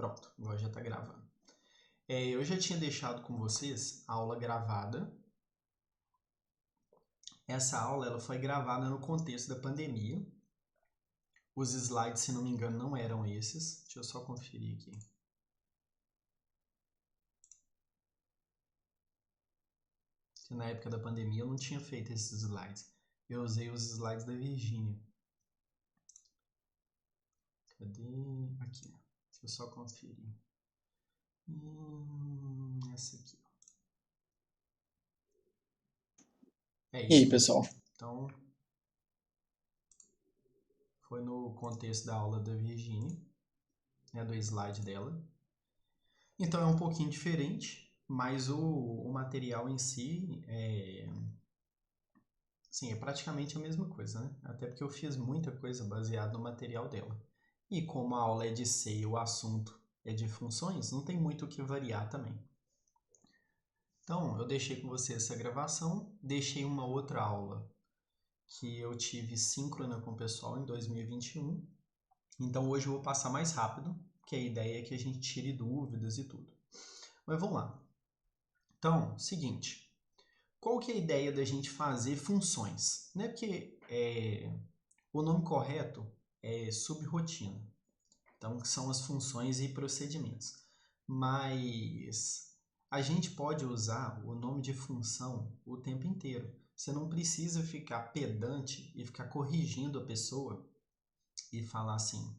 Pronto, agora já está gravando. Eu já tinha deixado com vocês a aula gravada. Essa aula ela foi gravada no contexto da pandemia. Os slides, se não me engano, não eram esses. Deixa eu só conferir aqui. Que na época da pandemia eu não tinha feito esses slides. Eu usei os slides da Virgínia. Cadê? Aqui. Deixa eu só conferir. Essa aqui. É E aí, isso. pessoal? Então, foi no contexto da aula da Virgínia, né, do slide dela. Então é um pouquinho diferente, mas o material em si é praticamente a mesma coisa, né? Até porque eu fiz muita coisa baseada no material dela. E como a aula é de C e o assunto é de funções, não tem muito o que variar também. Então, eu deixei com você essa gravação, deixei uma outra aula que eu tive síncrona com o pessoal em 2021. Então hoje eu vou passar mais rápido, porque a ideia é que a gente tire dúvidas e tudo. Mas vamos lá. Então, seguinte, qual que é a ideia da gente fazer funções? Né? Porque o nome correto é subrotina. Então, são as funções e procedimentos. Mas a gente pode usar o nome de função o tempo inteiro. Você não precisa ficar pedante e ficar corrigindo a pessoa e falar assim,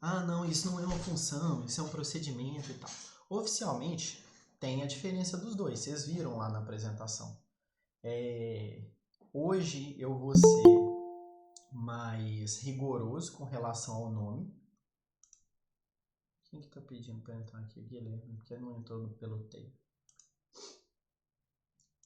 não, isso não é uma função, isso é um procedimento e tal. Oficialmente, tem a diferença dos dois, vocês viram lá na apresentação. Hoje eu vou ser mais rigoroso com relação ao nome. Quem que tá pedindo para entrar aqui? Guilherme, porque não entrou pelo T.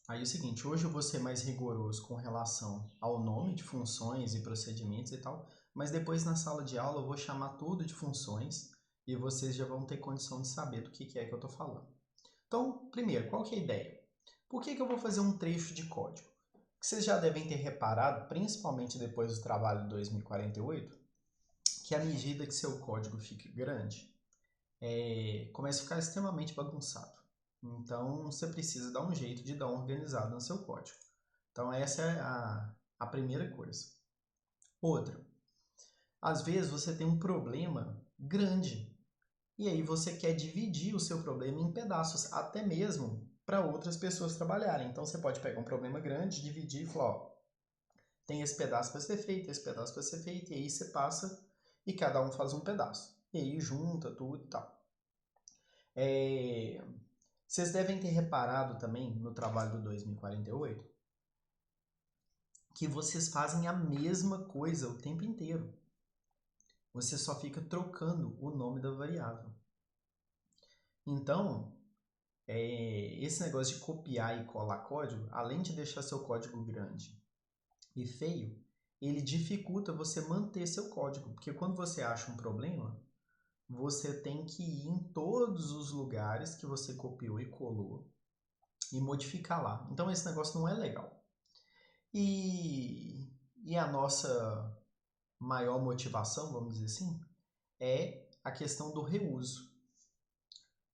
Aí é o seguinte, hoje eu vou ser mais rigoroso com relação ao nome de funções e procedimentos e tal, mas depois na sala de aula eu vou chamar tudo de funções e vocês já vão ter condição de saber do que é que eu estou falando. Então, primeiro, qual que é a ideia? Por que eu vou fazer um trecho de código? Que vocês já devem ter reparado, principalmente depois do trabalho de 2048, que à medida que seu código fica grande, começa a ficar extremamente bagunçado. Então, você precisa dar um jeito de dar uma organizada no seu código. Então, essa é a primeira coisa. Outra, às vezes você tem um problema grande e aí você quer dividir o seu problema em pedaços, até mesmo para outras pessoas trabalharem. Então, você pode pegar um problema grande, dividir e falar, ó, tem esse pedaço para ser feito, esse pedaço para ser feito, e aí você passa e cada um faz um pedaço. E aí junta tudo e tal. Vocês devem ter reparado também no trabalho do 2048 que vocês fazem a mesma coisa o tempo inteiro. Você só fica trocando o nome da variável. Então, esse negócio de copiar e colar código, além de deixar seu código grande e feio, ele dificulta você manter seu código. Porque quando você acha um problema, você tem que ir em todos os lugares que você copiou e colou e modificar lá. Então esse negócio não é legal. E a nossa maior motivação, vamos dizer assim, é a questão do reuso.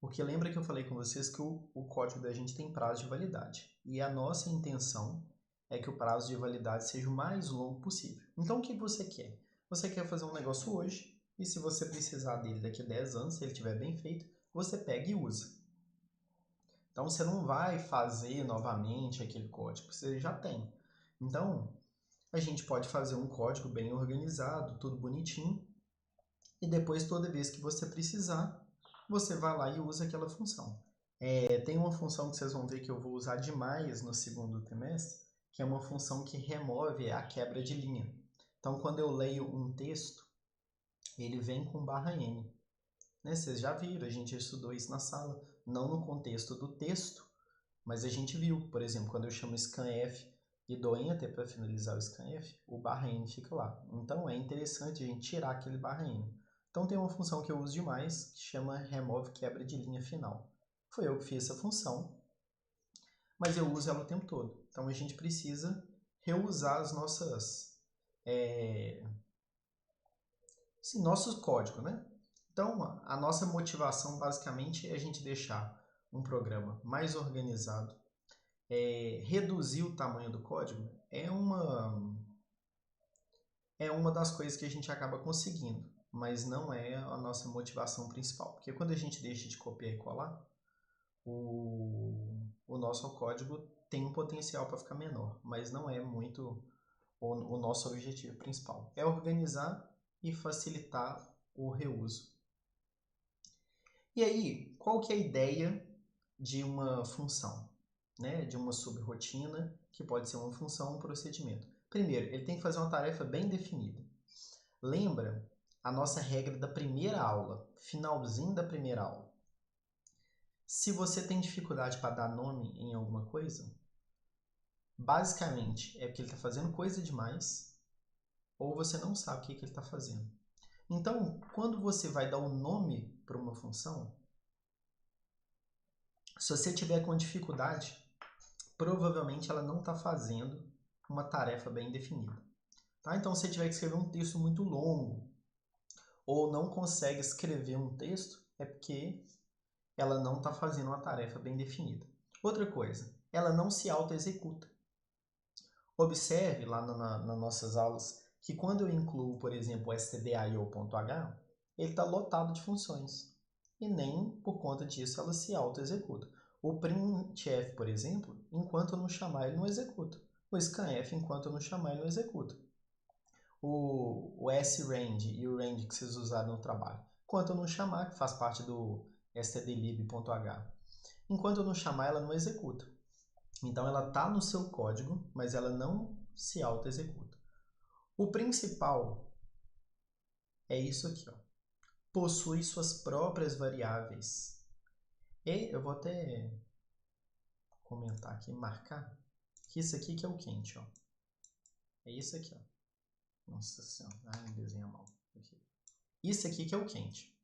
Porque lembra que eu falei com vocês que o código da gente tem prazo de validade. E a nossa intenção é que o prazo de validade seja o mais longo possível. Então o que você quer? Você quer fazer um negócio hoje, e se você precisar dele daqui a 10 anos, se ele estiver bem feito, você pega e usa. Então você não vai fazer novamente aquele código, você já tem. Então, a gente pode fazer um código bem organizado, tudo bonitinho, e depois toda vez que você precisar, você vai lá e usa aquela função. Tem uma função que vocês vão ver que eu vou usar demais no segundo trimestre, que é uma função que remove a quebra de linha. Então, quando eu leio um texto, ele vem com *n. Né? Vocês já viram, a gente já estudou isso na sala, não no contexto do texto, mas a gente viu, por exemplo, quando eu chamo scanf e dou enter para finalizar o scanf, o *n fica lá. Então é interessante a gente tirar aquele *n. Então tem uma função que eu uso demais, que chama remove quebra de linha final. Foi eu que fiz essa função, mas eu uso ela o tempo todo. Então a gente precisa reusar as nossas... nossos códigos, né? Então, a nossa motivação basicamente é a gente deixar um programa mais organizado. Reduzir o tamanho do código é uma das coisas que a gente acaba conseguindo, mas não é a nossa motivação principal. Porque quando a gente deixa de copiar e colar, o nosso código tem um potencial para ficar menor, mas não é muito o nosso objetivo principal. É organizar e facilitar o reuso. E aí, qual que é a ideia de uma função, né? De uma subrotina, que pode ser uma função, um procedimento? Primeiro, ele tem que fazer uma tarefa bem definida. Lembra a nossa regra da primeira aula, finalzinho da primeira aula. Se você tem dificuldade para dar nome em alguma coisa, basicamente é porque ele está fazendo coisa demais ou você não sabe o que ele está fazendo. Então, quando você vai dar um nome para uma função, se você tiver com dificuldade, provavelmente ela não está fazendo uma tarefa bem definida. Tá? Então, se você tiver que escrever um texto muito longo ou não consegue escrever um texto, é porque ela não está fazendo uma tarefa bem definida. Outra coisa, ela não se auto-executa. Observe lá nas nossas aulas que quando eu incluo, por exemplo, o stdio.h, ele está lotado de funções. E nem por conta disso ela se auto-executa. O printf, por exemplo, enquanto eu não chamar, ele não executa. O scanf, enquanto eu não chamar, ele não executa. O srange e o range que vocês usaram no trabalho, enquanto eu não chamar, que faz parte do stdlib.h, enquanto eu não chamar, ela não executa. Então, ela está no seu código, mas ela não se auto-executa. O principal é isso aqui, ó. Possui suas próprias variáveis. E eu vou até comentar aqui, marcar, que isso aqui que é o quente, ó. É isso aqui, ó. Nossa Senhora, desenha mal. Aqui. Isso aqui que é o quente.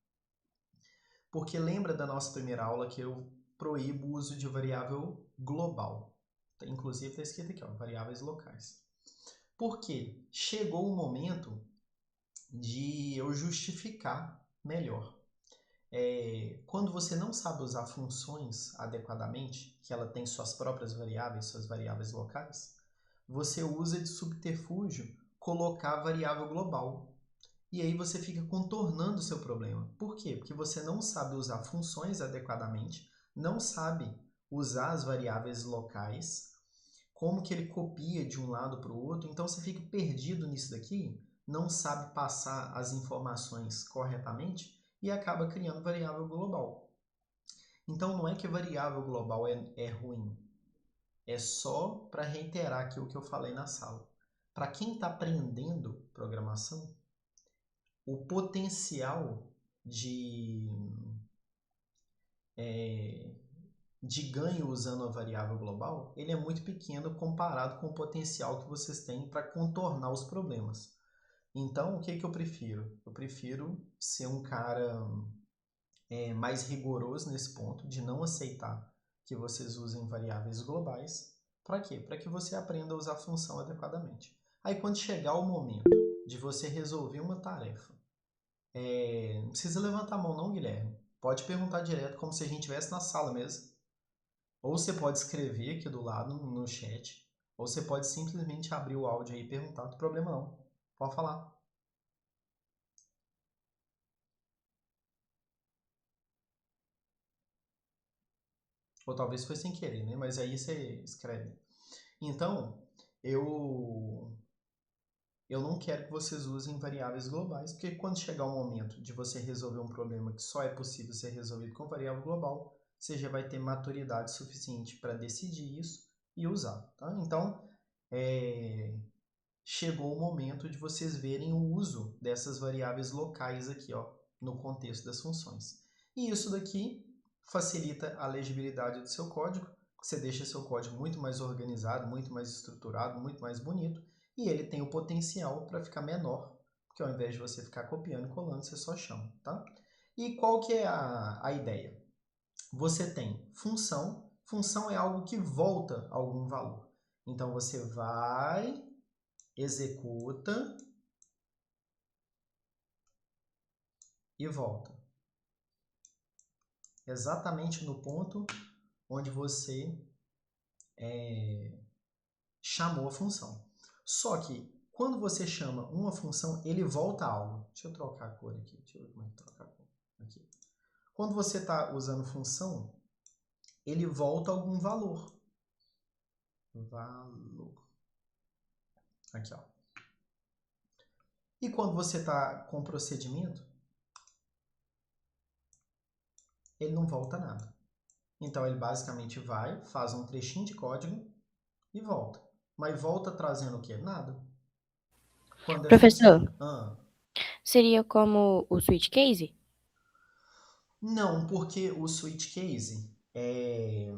Porque lembra da nossa primeira aula que eu proíbo o uso de variável global. Inclusive está escrito aqui, ó, variáveis locais. Porque chegou o momento de eu justificar melhor. Quando você não sabe usar funções adequadamente, que ela tem suas próprias variáveis, suas variáveis locais, você usa de subterfúgio colocar a variável global. E aí você fica contornando o seu problema. Por quê? Porque você não sabe usar funções adequadamente, não sabe usar as variáveis locais, como que ele copia de um lado para o outro, então você fica perdido nisso daqui, não sabe passar as informações corretamente e acaba criando variável global. Então não é que variável global é ruim, é só para reiterar aqui o que eu falei na sala. Para quem está aprendendo programação, o potencial de ganho usando a variável global, ele é muito pequeno comparado com o potencial que vocês têm para contornar os problemas. Então, o que eu prefiro? Eu prefiro ser um cara mais rigoroso nesse ponto, de não aceitar que vocês usem variáveis globais. Para quê? Para que você aprenda a usar a função adequadamente. Aí, quando chegar o momento de você resolver uma tarefa, não precisa levantar a mão não, Guilherme. Pode perguntar direto, como se a gente estivesse na sala mesmo. Ou você pode escrever aqui do lado no chat, ou você pode simplesmente abrir o áudio aí e perguntar, não tem problema não. Pode falar. Ou talvez foi sem querer, né? Mas aí você escreve. Então, eu não quero que vocês usem variáveis globais, porque quando chegar o momento de você resolver um problema que só é possível ser resolvido com variável global, você já vai ter maturidade suficiente para decidir isso e usar. Tá? Então, chegou o momento de vocês verem o uso dessas variáveis locais aqui, ó, no contexto das funções. E isso daqui facilita a legibilidade do seu código, você deixa seu código muito mais organizado, muito mais estruturado, muito mais bonito, e ele tem o potencial para ficar menor, porque ao invés de você ficar copiando e colando, você só chama, tá? E qual que é a ideia? Você tem função, função é algo que volta algum valor. Então você vai, executa e volta. exatamente no ponto onde você chamou a função. Só que quando você chama uma função, ele volta a algo. Deixa eu trocar a cor aqui. Deixa eu ver como é que trocar a cor. Aqui. Quando você está usando função, ele volta algum valor. Valor. Aqui, ó. E quando você está com procedimento, ele não volta nada. Então ele basicamente vai, faz um trechinho de código e volta. Mas volta trazendo o quê? Nada. Quando é Professor, função. Ah, seria como o switch case? não, porque o switch case é.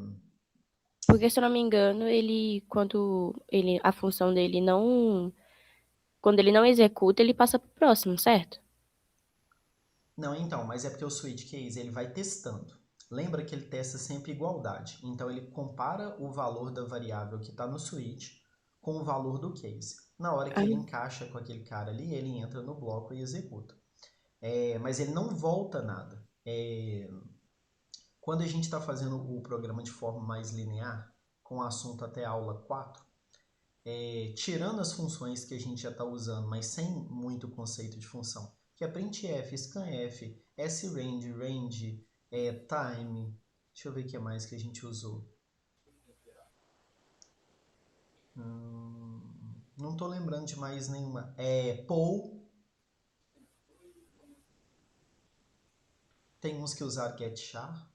Porque, se eu não me engano, a função dele não, quando ele não executa, ele passa pro próximo, certo? Não, então, mas é porque o switch case ele vai testando. Lembra que ele testa sempre igualdade. Então ele compara o valor da variável que está no switch com o valor do case. Na hora que Ah, ele encaixa com aquele cara ali, ele entra no bloco e executa. Mas ele não volta nada. Quando a gente está fazendo o programa de forma mais linear, com o assunto até a aula 4, tirando as funções que a gente já está usando, mas sem muito conceito de função, que é printf, scanf, srange, range, time. Deixa eu ver o que mais que a gente usou. Não estou lembrando de mais nenhuma. Poll, tem uns que usaram getchar.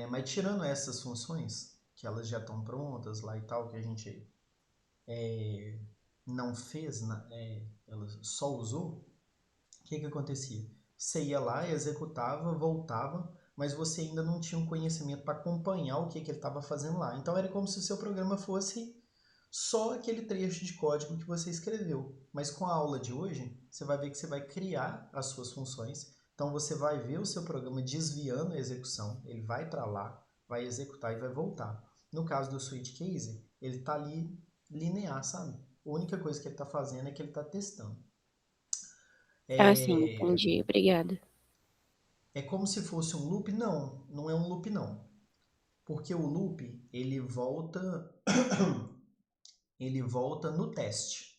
Mas tirando essas funções, que elas já estão prontas lá e tal, que a gente não fez, ela só usou, o que acontecia? Você ia lá, executava, voltava, mas você ainda não tinha um conhecimento para acompanhar o que ele estava fazendo lá. Então era como se o seu programa fosse só aquele trecho de código que você escreveu. Mas com a aula de hoje, você vai ver que você vai criar as suas funções. Então você vai ver o seu programa desviando a execução, ele vai para lá, vai executar e vai voltar. No caso do switch case, ele está ali linear, sabe? A única coisa que ele está fazendo é que ele está testando. sim, É, entendi. Obrigada. É como se fosse um loop? Não, não é um loop não. Porque o loop, ele volta no teste.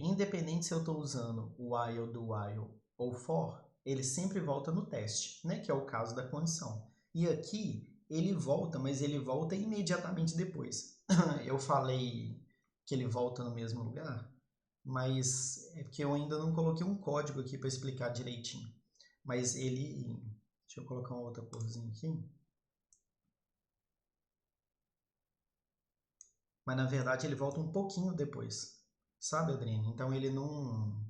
Independente se eu estou usando o while do while ou for, ele sempre volta no teste, né? Que é o caso da condição. E aqui ele volta, mas ele volta imediatamente depois. Eu falei que ele volta no mesmo lugar, mas é porque eu ainda não coloquei um código aqui para explicar direitinho. Mas ele. Deixa eu colocar uma outra corzinha aqui. Mas na verdade ele volta um pouquinho depois. Sabe, Adriane? Então ele não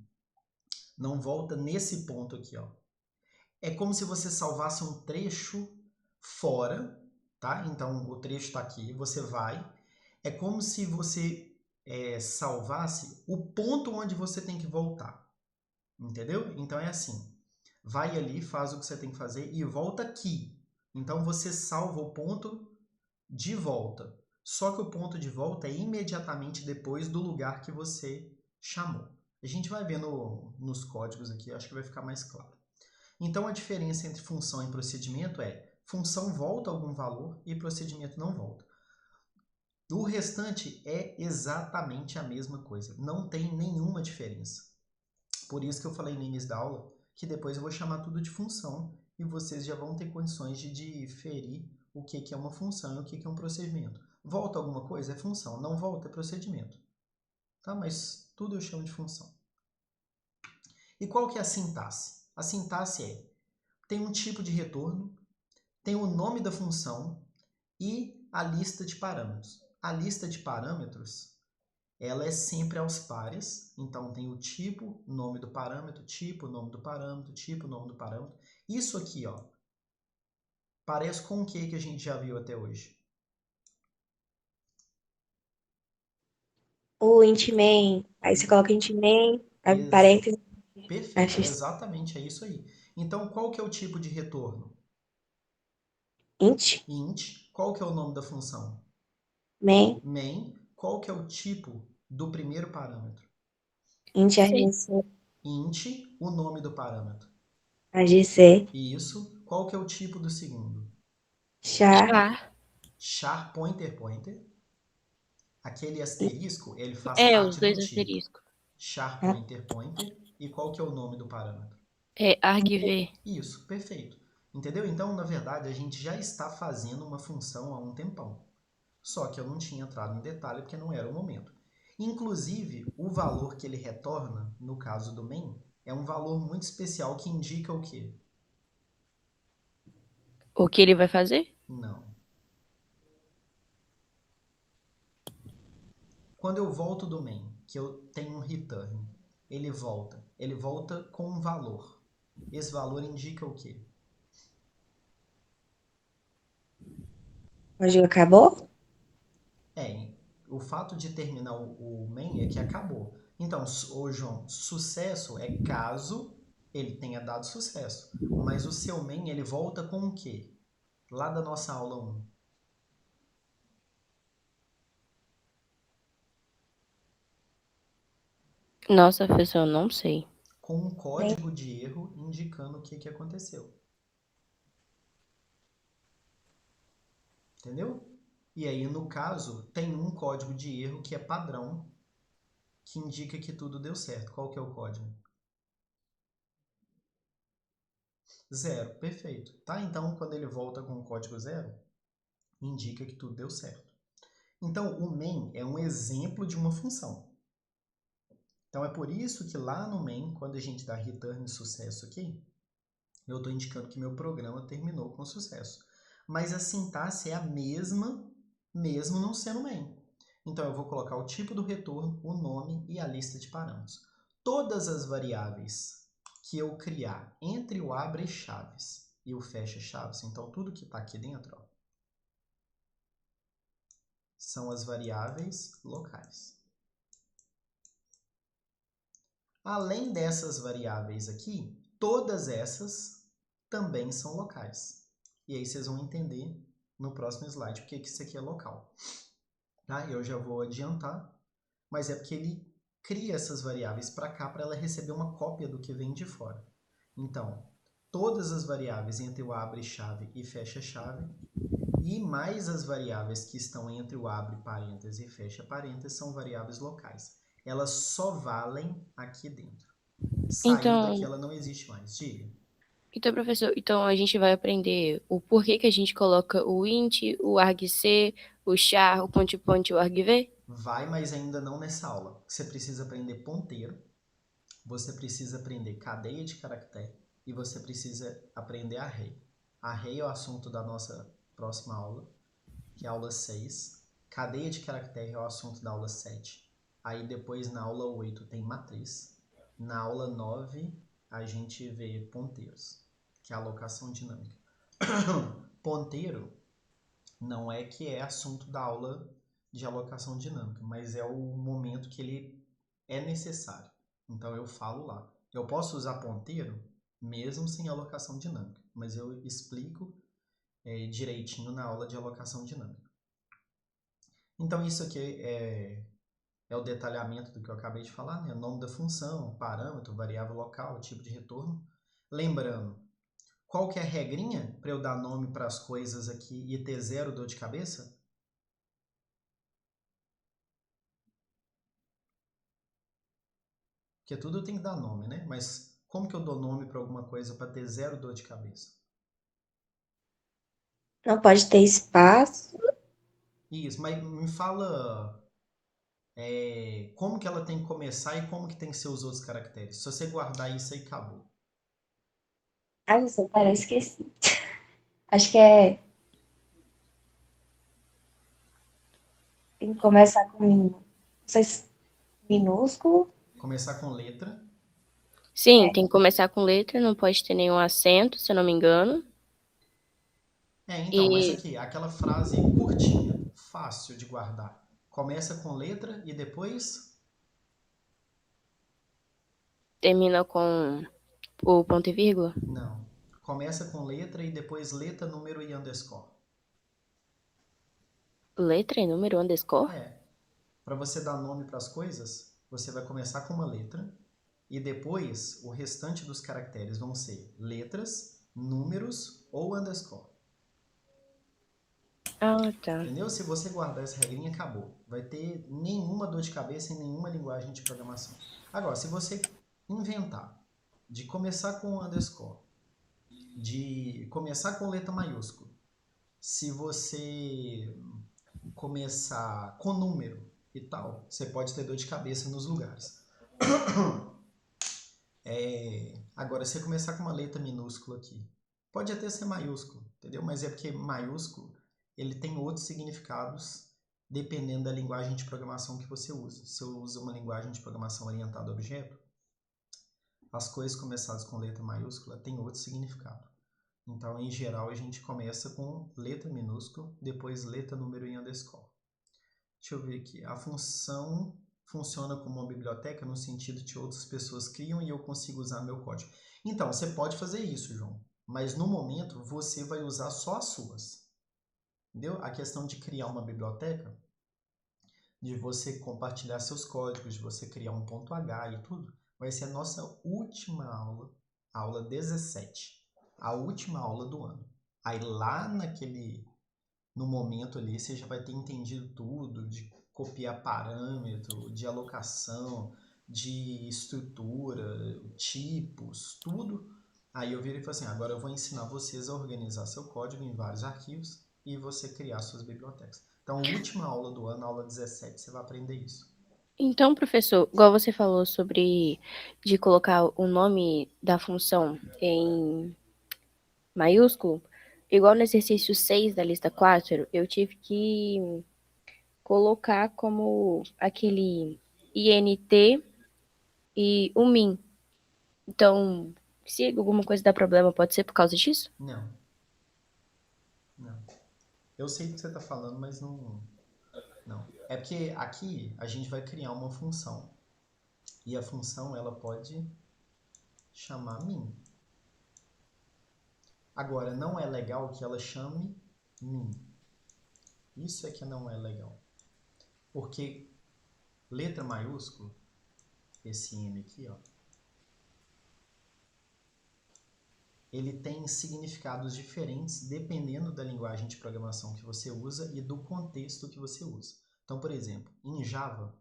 volta nesse ponto aqui, ó. É como se você salvasse um trecho fora, tá? Então o trecho está aqui, você vai. É como se você salvasse o ponto onde você tem que voltar, entendeu? Então é assim, vai ali, faz o que você tem que fazer e volta aqui. Então você salva o ponto de volta. Só que o ponto de volta é imediatamente depois do lugar que você chamou. A gente vai ver nos códigos aqui, acho que vai ficar mais claro. Então a diferença entre função e procedimento é função volta algum valor e procedimento não volta. O restante é exatamente a mesma coisa, não tem nenhuma diferença. Por isso que eu falei no início da aula que depois eu vou chamar tudo de função e vocês já vão ter condições de diferir o que é uma função e o que é um procedimento. Volta alguma coisa? É função. Não volta? É procedimento. Tá? Mas tudo eu chamo de função. E qual que é a sintaxe? A sintaxe tem um tipo de retorno, tem o nome da função e a lista de parâmetros. A lista de parâmetros ela é sempre aos pares, então tem o tipo, nome do parâmetro, tipo, nome do parâmetro, tipo, nome do parâmetro. Isso aqui, ó, parece com o que a gente já viu até hoje? O int main, aí você coloca int main, abre Ex parênteses, Perfeito, acha exatamente, é isso aí. Então, qual que é o tipo de retorno? int Int. Qual que é o nome da função? main, Main. Qual que é o tipo do primeiro parâmetro? int Sim. argc, Int, o nome do parâmetro. argc, Isso. Qual que é o tipo do segundo? Char. Char pointer pointer. Aquele asterisco, ele faz Os parte do dois tipo. asteriscos. Char pointer pointer. E qual que é o nome do parâmetro? Argv. Isso, perfeito. Entendeu? Então, na verdade, a gente já está fazendo uma função há um tempão. Só que eu não tinha entrado em detalhe porque não era o momento. Inclusive, o valor que ele retorna, no caso do main, é um valor muito especial que indica o quê? O que ele vai fazer? Não. Quando eu volto do main, que eu tenho um return, ele volta com um valor. Esse valor indica o quê? O código acabou? O fato de terminar o main é que acabou. Então, ô João, sucesso é caso ele tenha dado sucesso. Mas o seu main, ele volta com o quê? Lá da nossa aula 1. Nossa, professor, eu não sei. Com um código de erro indicando o que aconteceu. Entendeu? E aí, no caso, tem um código de erro que é padrão, que indica que tudo deu certo. Qual que é o código? 0, perfeito. Tá? Então, quando ele volta com o código 0, indica que tudo deu certo. Então, o main é um exemplo de uma função. Então, é por isso que lá no main, quando a gente dá return sucesso aqui, eu estou indicando que meu programa terminou com sucesso. Mas a sintaxe é a mesma, mesmo não sendo main. Então, eu vou colocar o tipo do retorno, o nome e a lista de parâmetros. Todas as variáveis que eu criar entre o abre chaves e o fecha chaves, então tudo que está aqui dentro, ó, são as variáveis locais. Além dessas variáveis aqui, todas essas também são locais. E aí vocês vão entender no próximo slide porque que isso aqui é local. Tá? Eu já vou adiantar, mas é porque ele cria essas variáveis para cá para ela receber uma cópia do que vem de fora. Então, todas as variáveis entre o abre chave e fecha chave e mais as variáveis que estão entre o abre parênteses e fecha parênteses são variáveis locais. Elas só valem aqui dentro. Saiu daqui, Então, ela não existe mais. Diga. professor, então a gente vai aprender o porquê que a gente coloca o int, o argc, o char, o ponte e o argv? Vai, mas ainda não nessa aula. Você precisa aprender ponteiro, você precisa aprender cadeia de caractere e você precisa aprender array. Array é o assunto da nossa próxima aula, que é a aula 6. Cadeia de caractere é o assunto da aula 7. Aí depois na aula 8 tem matriz. Na aula 9 a gente vê ponteiros, que é a alocação dinâmica. Ponteiro não é que é assunto da aula de alocação dinâmica, mas é o momento que ele é necessário. Então eu falo lá. Eu posso usar ponteiro mesmo sem alocação dinâmica, mas eu explico direitinho na aula de alocação dinâmica. Então isso aqui é o detalhamento do que eu acabei de falar, né? O nome da função, parâmetro, variável local, tipo de retorno. Lembrando, qual que é a regrinha para eu dar nome para as coisas aqui e ter zero dor de cabeça? Porque tudo tem que dar nome, né? Mas como que eu dou nome para alguma coisa para ter zero dor de cabeça? Não pode ter espaço. Isso, mas me fala como que ela tem que começar e como que tem que ser os outros caracteres. Se você guardar isso aí, acabou. Ah, não sei, peraí, esqueci. Acho que é. Tem que começar com. Não sei se minúsculo. Começar com letra. Sim, tem que começar com letra, não pode ter nenhum acento, se eu não me engano. Então, mas E aqui, aquela frase curtinha, fácil de guardar. Começa com letra e depois. termina com o ponto e vírgula. Não. Começa com letra e depois letra, número e underscore. Letra e número underscore? É. Para você dar nome para as coisas, você vai começar com uma letra e depois o restante dos caracteres vão ser letras números ou underscore. Ah, tá. Entendeu? Se você guardar essa regrinha, acabou. Vai ter nenhuma dor de cabeça em nenhuma linguagem de programação. Agora, se você inventar de começar com underscore, de começar com letra maiúscula, se você começar com número e tal, você pode ter dor de cabeça nos lugares. Agora, se você começar com uma letra minúscula aqui, pode até ser maiúsculo, entendeu? Mas é porque maiúsculo, ele tem outros significados dependendo da linguagem de programação que você usa. Se eu uso uma linguagem de programação orientada a objeto, as coisas começadas com letra maiúscula têm outro significado. Então, em geral, a gente começa com letra minúscula, depois letra, número e underscore. Deixa eu ver aqui. A função funciona como uma biblioteca no sentido de outras pessoas criam e eu consigo usar meu código. Então, você pode fazer isso, João. Mas no momento, você vai usar só as suas. Entendeu? A questão de criar uma biblioteca, de você compartilhar seus códigos, de você criar um ponto H e tudo, vai ser a nossa última aula, aula 17. A última aula do ano. Aí lá no momento ali, você já vai ter entendido tudo de copiar parâmetro, de alocação, de estrutura, tipos, tudo. Aí eu virei e falei assim, agora eu vou ensinar vocês a organizar seu código em vários arquivos e você criar suas bibliotecas. Então, última aula do ano, aula 17, você vai aprender isso. Então, professor, igual você falou sobre de colocar o nome da função em maiúsculo, igual no exercício 6 da lista 4, eu tive que colocar como aquele INT e o min. Então, se alguma coisa dá problema, pode ser por causa disso? Não. Não. Eu sei do que você está falando, mas não. É porque aqui a gente vai criar uma função. E a função ela pode chamar min. Agora, não é legal que ela chame min. Isso é que não é legal. Porque letra maiúscula, esse M aqui, ó, ele tem significados diferentes dependendo da linguagem de programação que você usa e do contexto que você usa. Então, por exemplo, em Java,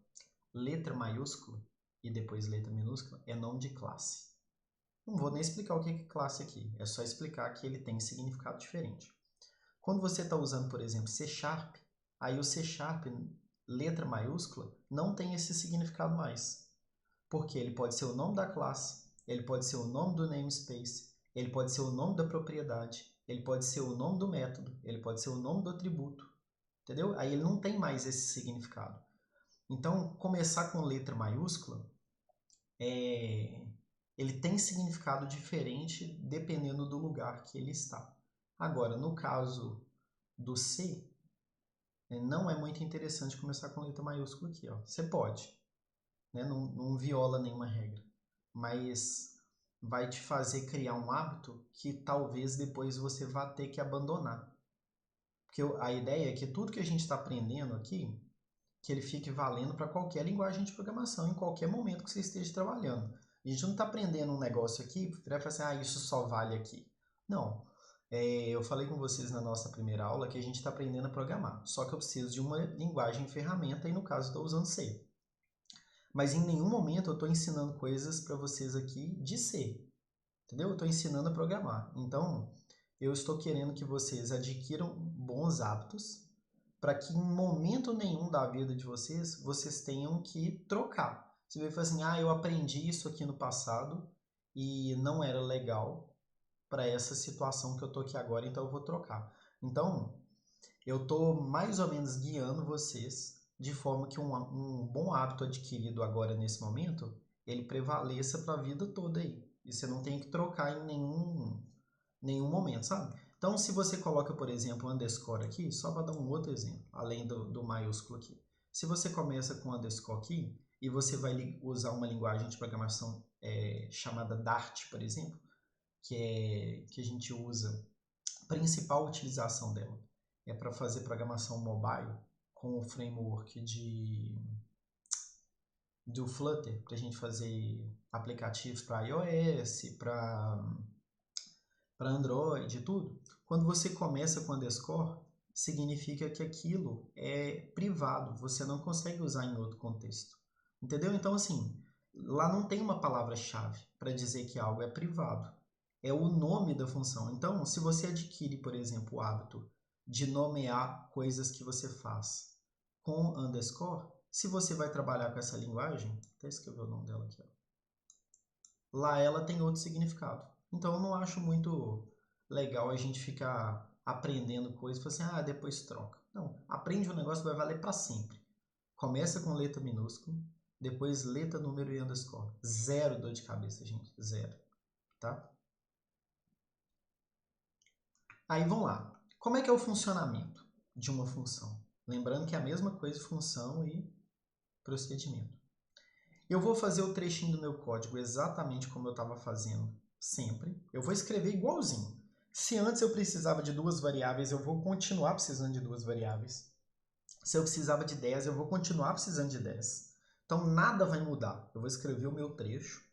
letra maiúscula e depois letra minúscula é nome de classe. Não vou nem explicar o que é classe aqui, é só explicar que ele tem significado diferente. Quando você está usando, por exemplo, C Sharp, aí o C Sharp, letra maiúscula, não tem esse significado mais. Porque ele pode ser o nome da classe, ele pode ser o nome do namespace, ele pode ser o nome da propriedade, ele pode ser o nome do método, ele pode ser o nome do atributo. Entendeu? Aí ele não tem mais esse significado. Então, começar com letra maiúscula, ele tem significado diferente dependendo do lugar que ele está. Agora, no caso do C, não é muito interessante começar com letra maiúscula aqui. Ó. Você pode, né? Não viola nenhuma regra, mas vai te fazer criar um hábito que talvez depois você vá ter que abandonar. Porque a ideia é que tudo que a gente está aprendendo aqui, que ele fique valendo para qualquer linguagem de programação, em qualquer momento que você esteja trabalhando. A gente não está aprendendo um negócio aqui para falar assim, isso só vale aqui. Não. Eu falei com vocês na nossa primeira aula que a gente está aprendendo a programar. Só que eu preciso de uma linguagem ferramenta e no caso estou usando C. Mas em nenhum momento eu estou ensinando coisas para vocês aqui de C. Entendeu? Eu estou ensinando a programar. Então, eu estou querendo que vocês adquiram bons hábitos para que em momento nenhum da vida de vocês tenham que trocar. Você vai falar assim, eu aprendi isso aqui no passado e não era legal para essa situação que eu estou aqui agora, então eu vou trocar. Então, eu estou mais ou menos guiando vocês de forma que um bom hábito adquirido agora nesse momento, ele prevaleça para a vida toda aí. E você não tem que trocar em nenhum momento, sabe? Então, se você coloca, por exemplo, underscore aqui, só para dar um outro exemplo, além do maiúsculo aqui. Se você começa com underscore aqui e você vai usar uma linguagem de programação chamada Dart, por exemplo, que a gente usa, a principal utilização dela é para fazer programação mobile com o framework do Flutter, para a gente fazer aplicativos para iOS, para para Android e tudo, quando você começa com underscore, significa que aquilo é privado, você não consegue usar em outro contexto. Entendeu? Então, assim, lá não tem uma palavra-chave para dizer que algo é privado. É o nome da função. Então, se você adquire, por exemplo, o hábito de nomear coisas que você faz com underscore, se você vai trabalhar com essa linguagem, até escrever o nome dela aqui, ó, lá ela tem outro significado. Então, eu não acho muito legal a gente ficar aprendendo coisas e falar assim, depois troca. Não, aprende um negócio que vai valer para sempre. Começa com letra minúscula, depois letra, número e underscore. Zero dor de cabeça, gente. Zero. Tá? Aí, vamos lá. Como é que é o funcionamento de uma função? Lembrando que é a mesma coisa função e procedimento. Eu vou fazer o trechinho do meu código exatamente como eu estava fazendo sempre. Eu vou escrever igualzinho. Se antes eu precisava de 2 variáveis, eu vou continuar precisando de 2 variáveis. Se eu precisava de 10, eu vou continuar precisando de 10. Então, nada vai mudar. Eu vou escrever o meu trecho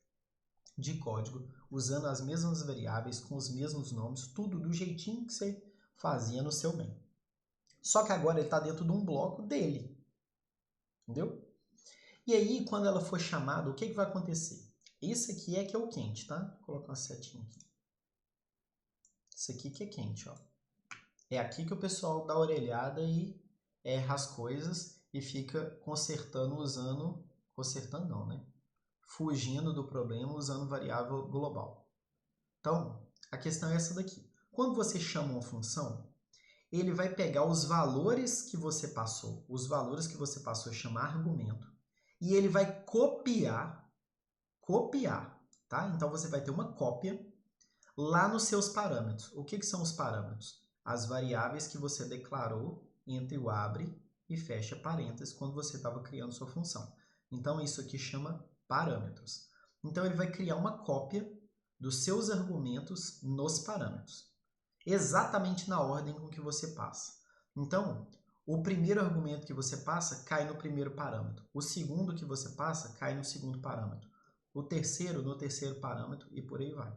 de código usando as mesmas variáveis, com os mesmos nomes, tudo do jeitinho que você fazia no seu main. Só que agora ele está dentro de um bloco dele. Entendeu? E aí, quando ela for chamada, o que vai acontecer? Esse aqui é que é o quente, tá? Vou colocar uma setinha aqui. Isso aqui que é quente, ó. É aqui que o pessoal dá a orelhada e erra as coisas e fica consertando usando... Consertando não, né? Fugindo do problema usando variável global. Então, a questão é essa daqui. Quando você chama uma função, ele vai pegar os valores que você passou, chama argumento, e ele vai copiar, tá? Então você vai ter uma cópia lá nos seus parâmetros. O que são os parâmetros? As variáveis que você declarou entre o abre e fecha parênteses quando você estava criando sua função. Então isso aqui chama parâmetros. Então ele vai criar uma cópia dos seus argumentos nos parâmetros, exatamente na ordem com que você passa. Então, o primeiro argumento que você passa cai no primeiro parâmetro. O segundo que você passa cai no segundo parâmetro. O terceiro no terceiro parâmetro e por aí vai.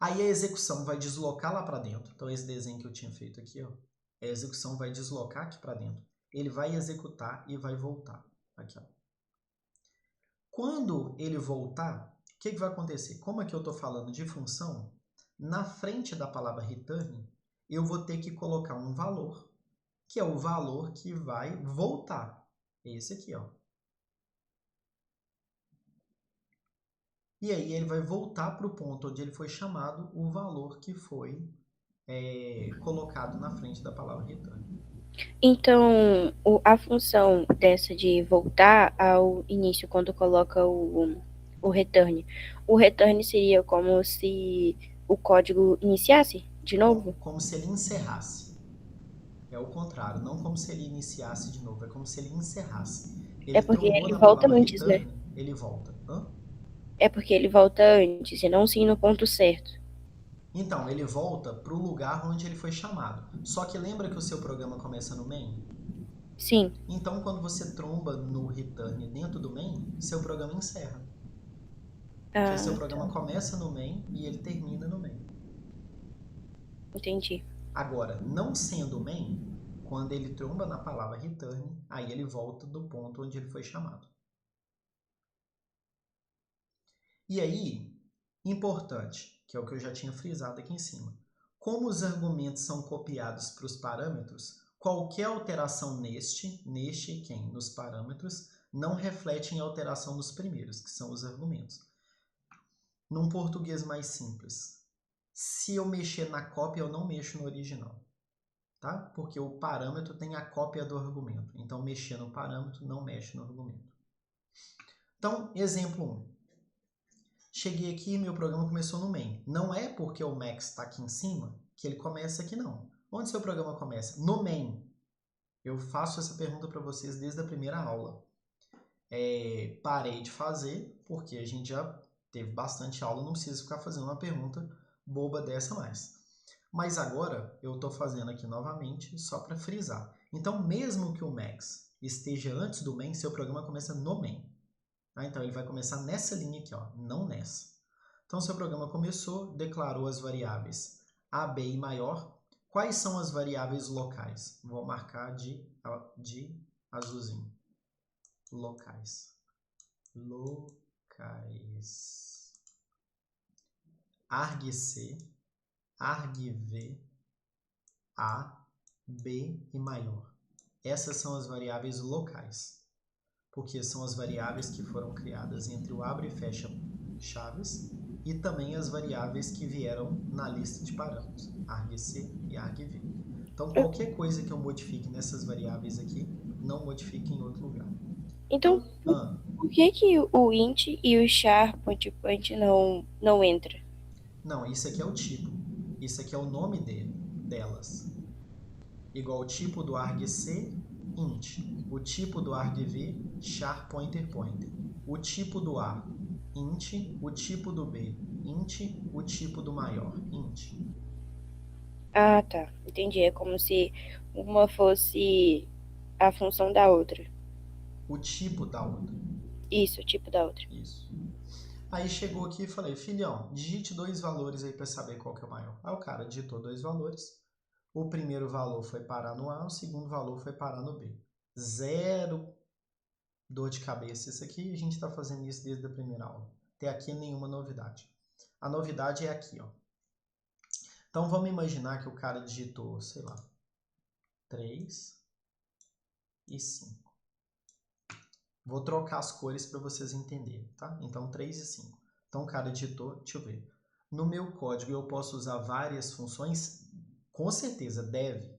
Aí a execução vai deslocar lá para dentro. Então esse desenho que eu tinha feito aqui, ó, a execução vai deslocar aqui para dentro. Ele vai executar e vai voltar. Aqui, ó. Quando ele voltar, o que vai acontecer? Como aqui eu estou falando de função, na frente da palavra return, eu vou ter que colocar um valor, que é o valor que vai voltar. Esse aqui, ó. E aí ele vai voltar para o ponto onde ele foi chamado o valor que foi colocado na frente da palavra return. Então, a função dessa de voltar ao início quando coloca o return seria como se o código iniciasse de novo? Como se ele encerrasse. É o contrário, não como se ele iniciasse de novo, é como se ele encerrasse. Ele porque trombou ele na volta palavra antes, return, né? ele volta. É porque ele volta antes, e não sim no ponto certo. Então, ele volta para o lugar onde ele foi chamado. Só que lembra que o seu programa começa no main? Sim. Então, quando você tromba no return dentro do main, seu programa encerra. Porque seu programa começa no main e ele termina no main. Entendi. Agora, não sendo main, quando ele tromba na palavra return, aí ele volta do ponto onde ele foi chamado. E aí, importante, que é o que eu já tinha frisado aqui em cima. Como os argumentos são copiados para os parâmetros, qualquer alteração nos parâmetros, não reflete em alteração nos primeiros, que são os argumentos. Num português mais simples, se eu mexer na cópia, eu não mexo no original. Tá? Porque o parâmetro tem a cópia do argumento. Então, mexer no parâmetro não mexe no argumento. Então, exemplo 1. Cheguei aqui e meu programa começou no main. Não é porque o max está aqui em cima que ele começa aqui, não. Onde seu programa começa? No main. Eu faço essa pergunta para vocês desde a primeira aula. Parei de fazer, porque a gente já teve bastante aula, não precisa ficar fazendo uma pergunta boba dessa mais. Mas agora eu estou fazendo aqui novamente só para frisar. Então, mesmo que o max esteja antes do main, seu programa começa no main. Tá? Então, ele vai começar nessa linha aqui, ó, não nessa. Então, seu programa começou, declarou as variáveis A, B e maior. Quais são as variáveis locais? Vou marcar de azulzinho. Locais. argc, argv, A, B e maior. Essas são as variáveis locais, porque são as variáveis que foram criadas entre o abre e fecha chaves e também as variáveis que vieram na lista de parâmetros, argc e argv. Então, qualquer coisa que eu modifique nessas variáveis aqui, não modifique em outro lugar. Então, por que o int e o char point não entra? Não, isso aqui é o tipo. Isso aqui é o nome delas. Igual o tipo do argc, int. O tipo do argv, char pointer. O tipo do A, int. O tipo do B, int. O tipo do maior, int. Ah, tá. Entendi. É como se uma fosse a função da outra. O tipo da outra. Isso, o tipo da outra. Isso. Aí chegou aqui e falei, filhão, digite 2 valores aí para saber qual que é o maior. Aí o cara digitou 2 valores. O primeiro valor foi parar no A, o segundo valor foi parar no B. Zero dor de cabeça isso aqui, a gente está fazendo isso desde a primeira aula. Até aqui nenhuma novidade. A novidade é aqui, ó. Então vamos imaginar que o cara digitou, sei lá, 3 e 5. Vou trocar as cores para vocês entenderem, tá? Então 3 e 5. Então o cara digitou, deixa eu ver. No meu código eu posso usar várias funções? Com certeza, deve.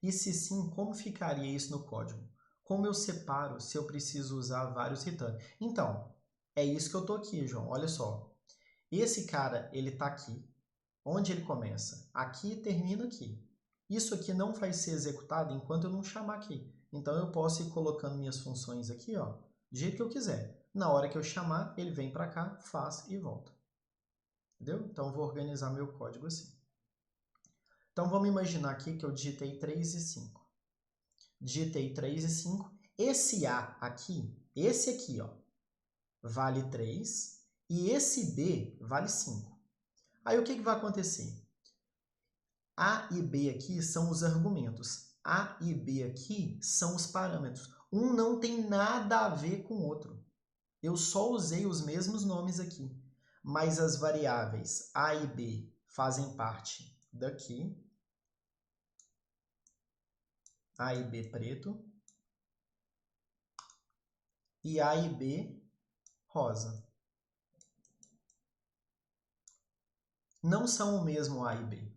E se sim, como ficaria isso no código? Como eu separo se eu preciso usar vários return? Então, é isso que eu estou aqui, João. Olha só. Esse cara, ele está aqui. Onde ele começa? Aqui e termina aqui. Isso aqui não vai ser executado enquanto eu não chamar aqui. Então, eu posso ir colocando minhas funções aqui, ó, do jeito que eu quiser. Na hora que eu chamar, ele vem para cá, faz e volta. Entendeu? Então, eu vou organizar meu código assim. Então, vamos imaginar aqui que eu digitei 3 e 5. Digitei 3 e 5. Esse A aqui, esse aqui, ó, vale 3 e esse B vale 5. Aí o que vai acontecer? A e B aqui são os argumentos. A e B aqui são os parâmetros. Um não tem nada a ver com o outro. Eu só usei os mesmos nomes aqui. Mas as variáveis A e B fazem parte daqui. A e B preto. E A e B rosa. Não são o mesmo A e B.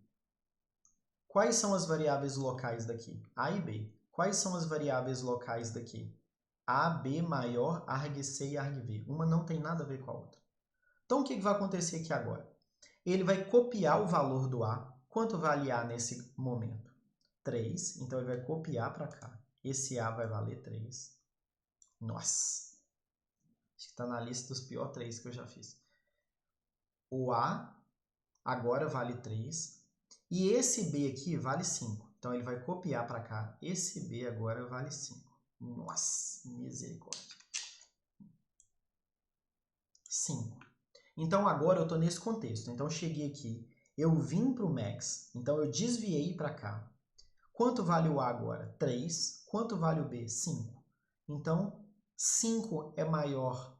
Quais são as variáveis locais daqui? A e B. Quais são as variáveis locais daqui? A, B maior, argc e argv. Uma não tem nada a ver com a outra. Então, o que vai acontecer aqui agora? Ele vai copiar o valor do A. Quanto vale A nesse momento? 3. Então, ele vai copiar para cá. Esse A vai valer 3. Nossa! Acho que está na lista dos piores 3 que eu já fiz. O A agora vale 3. E esse B aqui vale 5. Então, ele vai copiar para cá. Esse B agora vale 5. Nossa, misericórdia. 5. Então, agora eu estou nesse contexto. Então, eu cheguei aqui, eu vim para o max. Então, eu desviei para cá. Quanto vale o A agora? 3. Quanto vale o B? 5. Então, 5 é maior...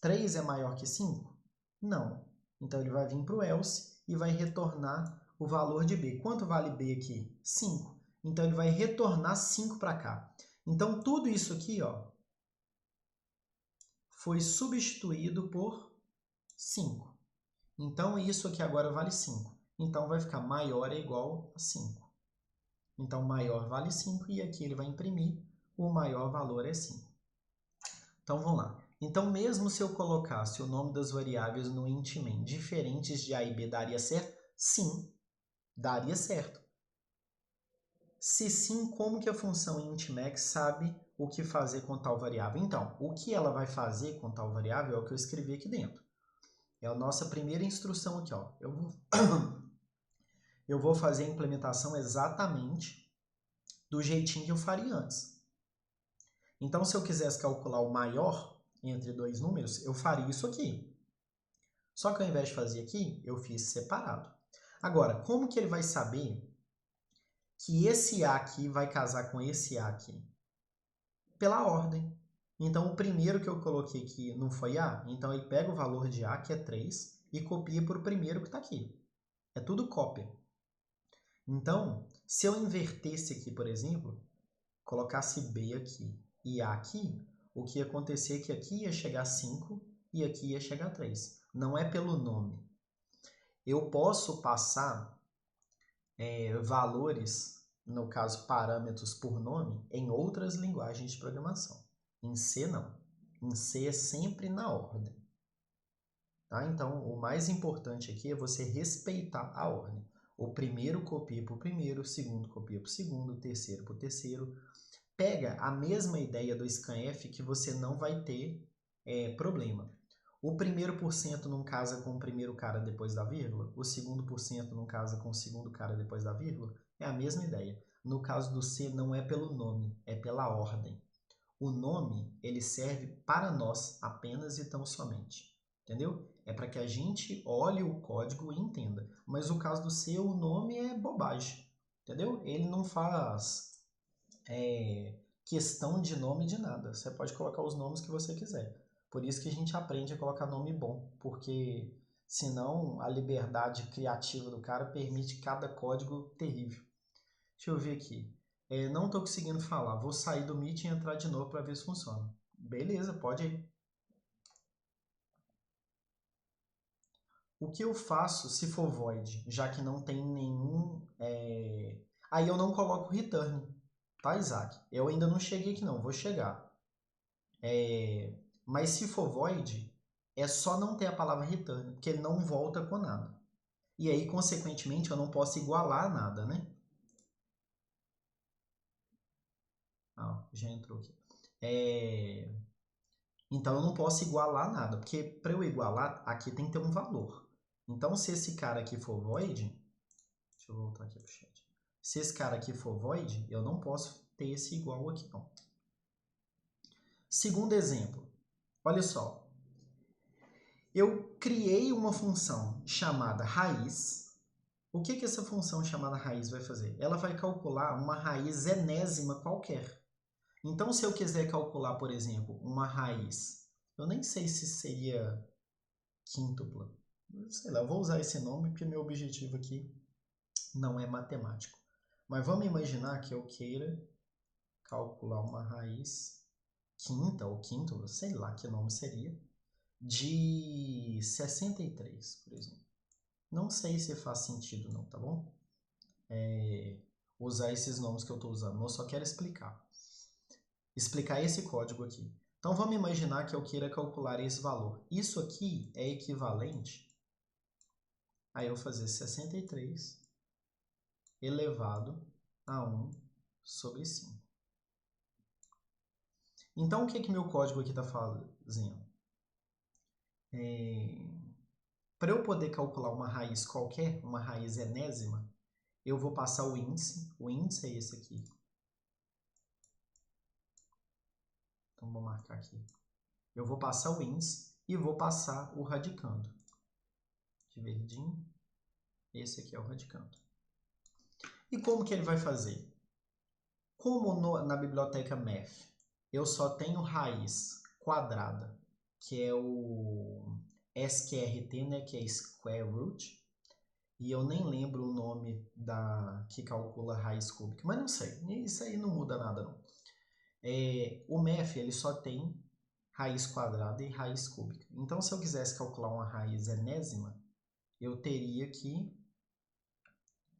3 é maior que 5? Não. Então, ele vai vir para o else e vai retornar o valor de B. Quanto vale B aqui? 5. Então, ele vai retornar 5 para cá. Então, tudo isso aqui, ó, foi substituído por 5. Então, isso aqui agora vale 5. Então, vai ficar maior é igual a 5. Então, maior vale 5 e aqui ele vai imprimir o maior valor é 5. Então, vamos lá. Então, mesmo se eu colocasse o nome das variáveis no int main diferentes de A e B, daria certo? Sim, daria certo. Se sim, como que a função intmax sabe o que fazer com tal variável? Então, o que ela vai fazer com tal variável é o que eu escrevi aqui dentro. É a nossa primeira instrução aqui, ó. Eu vou fazer a implementação exatamente do jeitinho que eu faria antes. Então, se eu quisesse calcular o maior entre dois números, eu faria isso aqui. Só que ao invés de fazer aqui, eu fiz separado. Agora, como que ele vai saber que esse A aqui vai casar com esse A aqui? Pela ordem. Então, o primeiro que eu coloquei aqui não foi A, então ele pega o valor de A, que é 3, e copia para o primeiro que está aqui. É tudo cópia. Então, se eu invertesse aqui, por exemplo, colocasse B aqui e A aqui, o que ia acontecer é que aqui ia chegar 5 e aqui ia chegar 3. Não é pelo nome. Eu posso passar valores, no caso parâmetros por nome, em outras linguagens de programação. Em C, não. Em C é sempre na ordem. Tá? Então, o mais importante aqui é você respeitar a ordem. O primeiro copia para o primeiro, o segundo copia para o segundo, o terceiro para o terceiro. Pega a mesma ideia do scanf que você não vai ter problema. O primeiro por cento não casa com o primeiro cara depois da vírgula, o segundo por cento não casa com o segundo cara depois da vírgula, é a mesma ideia. No caso do C, não é pelo nome, é pela ordem. O nome, ele serve para nós apenas e tão somente. Entendeu? É para que a gente olhe o código e entenda. Mas no caso do C, o nome é bobagem. Entendeu? Ele não faz questão de nome de nada. Você pode colocar os nomes que você quiser. Por isso que a gente aprende a colocar nome bom, porque senão a liberdade criativa do cara permite cada código terrível. Deixa eu ver aqui. Não estou conseguindo falar. Vou sair do Meet e entrar de novo para ver se funciona. Beleza, pode ir. O que eu faço se for void, já que não tem nenhum... Aí eu não coloco return, tá, Isaac? Eu ainda não cheguei aqui não, vou chegar. Mas se for void, é só não ter a palavra return, porque ele não volta com nada. E aí, consequentemente, eu não posso igualar nada, né? Já entrou aqui. Então, eu não posso igualar nada, porque para eu igualar, aqui tem que ter um valor. Então, se esse cara aqui for void, deixa eu voltar aqui pro chat. Se esse cara aqui for void, eu não posso ter esse igual aqui, não. Segundo exemplo, olha só. Eu criei uma função chamada raiz. O que essa função chamada raiz vai fazer? Ela vai calcular uma raiz enésima qualquer. Então, se eu quiser calcular, por exemplo, uma raiz, eu nem sei se seria quíntupla. Sei lá, eu vou usar esse nome porque meu objetivo aqui não é matemático. Mas vamos imaginar que eu queira calcular uma raiz quinta ou quíntupla, sei lá que nome seria, de 63, por exemplo. Não sei se faz sentido não, tá bom? Usar esses nomes que eu estou usando, eu só quero explicar. Explicar esse código aqui. Então vamos imaginar que eu queira calcular esse valor. Isso aqui é equivalente a eu fazer 63 elevado a 1 sobre 5. Então o que meu código aqui está fazendo? Para eu poder calcular uma raiz qualquer, uma raiz enésima, eu vou passar o índice. O índice é esse aqui. Então vou marcar aqui. Eu vou passar o índice e vou passar o radicando. De verdinho, esse aqui é o radicando. E como que ele vai fazer? Como na biblioteca math eu só tenho raiz quadrada, que é o SQRT, né, que é square root, e eu nem lembro o nome da que calcula raiz cúbica, mas não sei, isso aí não muda nada não. O math ele só tem raiz quadrada e raiz cúbica. Então, se eu quisesse calcular uma raiz enésima, eu teria que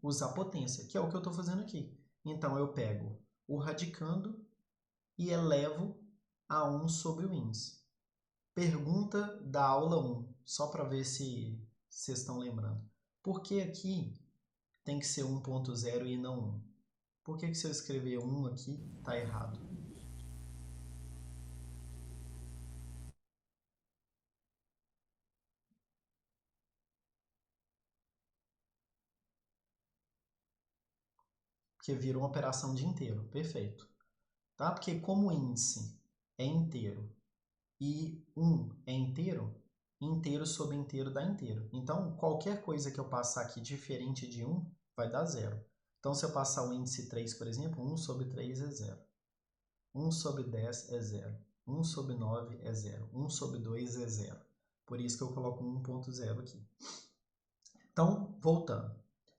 usar potência, que é o que eu estou fazendo aqui. Então, eu pego o radicando e elevo a 1 sobre o índice. Pergunta da aula 1, só para ver se vocês estão lembrando. Por que aqui tem que ser 1.0 e não 1? Por que se eu escrever 1 aqui, está errado? Porque vira uma operação de inteiro, perfeito. Tá? Porque como o índice é inteiro e 1 é inteiro, inteiro sobre inteiro dá inteiro. Então, qualquer coisa que eu passar aqui diferente de 1 vai dar 0. Então, se eu passar o índice 3, por exemplo, 1 sobre 3 é 0. 1 sobre 10 é 0. 1 sobre 9 é 0. 1 sobre 2 é 0. Por isso que eu coloco 1.0 aqui. Então, voltando.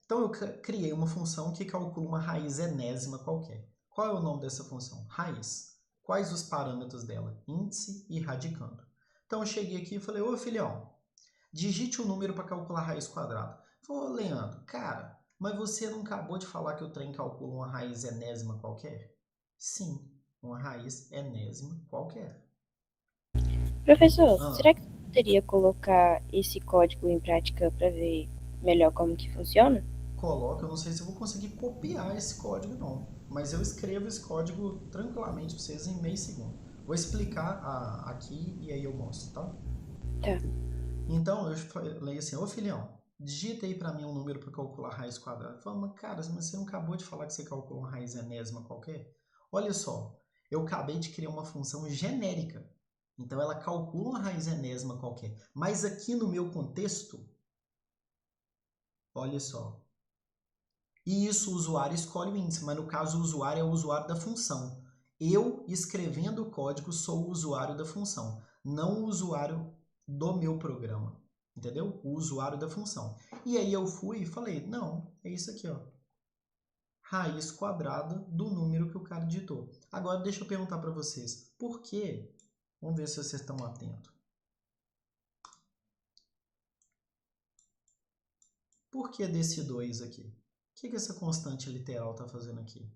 Então, eu criei uma função que calcula uma raiz enésima qualquer. Qual é o nome dessa função? Raiz. Quais os parâmetros dela? Índice e radicando. Então, eu cheguei aqui e falei, ô filhão, digite um número para calcular a raiz quadrada. Falou, Leandro, cara, mas você não acabou de falar que o trem calcula uma raiz enésima qualquer? Sim, uma raiz enésima qualquer. Professor, será que você poderia colocar esse código em prática para ver melhor como que funciona? Coloca, eu não sei se eu vou conseguir copiar esse código não, mas eu escrevo esse código tranquilamente para vocês em meio segundo. Vou explicar aqui e aí eu mostro, tá? Tá. Então eu falei assim, ô filhão, digita aí para mim um número para calcular a raiz quadrada. Falei, mas cara, mas você não acabou de falar que você calculou uma raiz enésima qualquer? Olha só, eu acabei de criar uma função genérica. Então ela calcula uma raiz enésima qualquer. Mas aqui no meu contexto, olha só, e isso o usuário escolhe o índice, mas no caso o usuário é o usuário da função. Eu, escrevendo o código, sou o usuário da função, não o usuário do meu programa. Entendeu? O usuário da função. E aí eu fui e falei, não, é isso aqui, ó. Raiz quadrada do número que o cara digitou. Agora deixa eu perguntar para vocês, por quê? Vamos ver se vocês estão atentos. Por que desse 2 aqui? O que essa constante literal está fazendo aqui?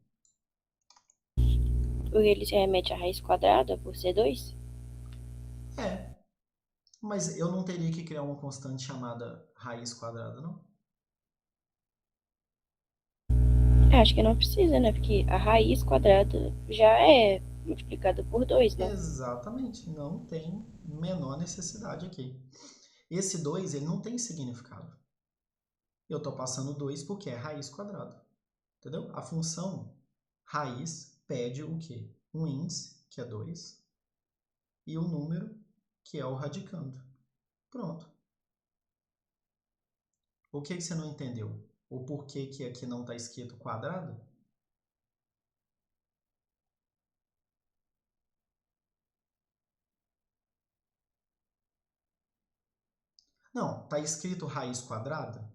Porque ele se remete à raiz quadrada por ser 2? É, mas eu não teria que criar uma constante chamada raiz quadrada, não? Acho que não precisa, né? Porque a raiz quadrada já é multiplicada por 2, né? Exatamente, não tem menor necessidade aqui. Esse 2 ele não tem significado. Eu estou passando 2 porque é raiz quadrada. Entendeu? A função raiz pede o quê? Um índice, que é 2, e o número, que é o radicando. Pronto. O que você não entendeu? O porquê que aqui não está escrito quadrado? Não, está escrito raiz quadrada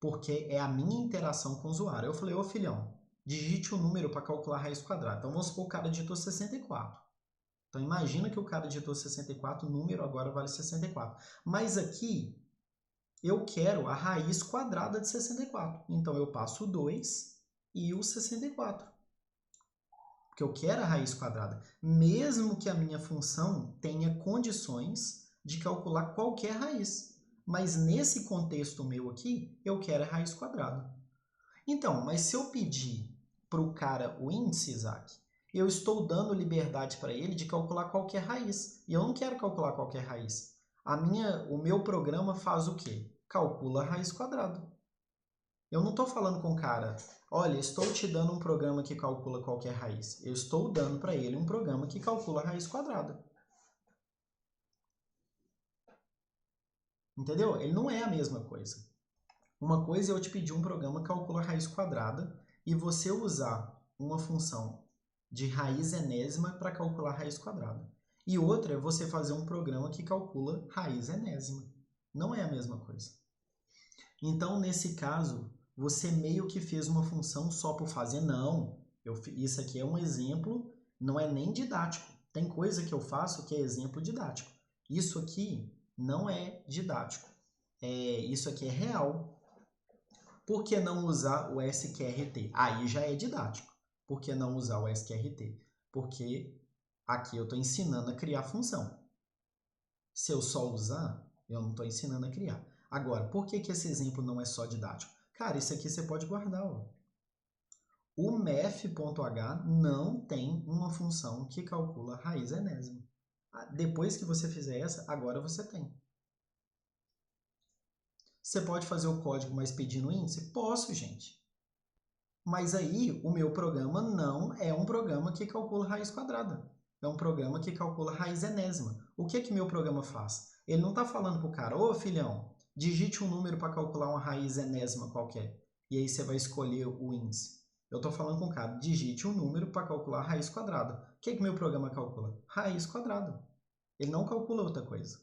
porque é a minha interação com o usuário. Eu falei, ô filhão, digite o número para calcular a raiz quadrada. Então vamos supor que o cara digitou 64. Então imagina que o cara digitou 64, o número agora vale 64. Mas aqui eu quero a raiz quadrada de 64. Então eu passo o 2 e o 64. Porque eu quero a raiz quadrada. Mesmo que a minha função tenha condições de calcular qualquer raiz. Mas nesse contexto meu aqui, eu quero a raiz quadrada. Então, mas se eu pedir para o cara o índice, Isaac, eu estou dando liberdade para ele de calcular qualquer raiz. E eu não quero calcular qualquer raiz. O meu programa faz o quê? Calcula a raiz quadrada. Eu não estou falando com o cara, olha, estou te dando um programa que calcula qualquer raiz. Eu estou dando para ele um programa que calcula a raiz quadrada. Entendeu? Ele não é a mesma coisa. Uma coisa é eu te pedir um programa que calcula a raiz quadrada e você usar uma função de raiz enésima para calcular a raiz quadrada. E outra é você fazer um programa que calcula raiz enésima. Não é a mesma coisa. Então, nesse caso, você meio que fez uma função só por fazer. Não, isso aqui é um exemplo, não é nem didático. Tem coisa que eu faço que é exemplo didático. Isso aqui não é didático. Isso aqui é real. Por que não usar o SQRT? Aí já é didático. Por que não usar o SQRT? Porque aqui eu estou ensinando a criar função. Se eu só usar, eu não estou ensinando a criar. Agora, por que esse exemplo não é só didático? Cara, isso aqui você pode guardar. Ó. O math.h não tem uma função que calcula raiz enésima. Depois que você fizer essa, agora você tem. Você pode fazer o código, mas pedindo índice? Posso, gente. Mas aí, o meu programa não é um programa que calcula raiz quadrada. É um programa que calcula raiz enésima. O que meu programa faz? Ele não está falando pro cara, ô filhão, digite um número para calcular uma raiz enésima qualquer. E aí você vai escolher o índice. Eu estou falando com o cara, digite um número para calcular a raiz quadrada. O que meu programa calcula? Raiz quadrada. Ele não calcula outra coisa.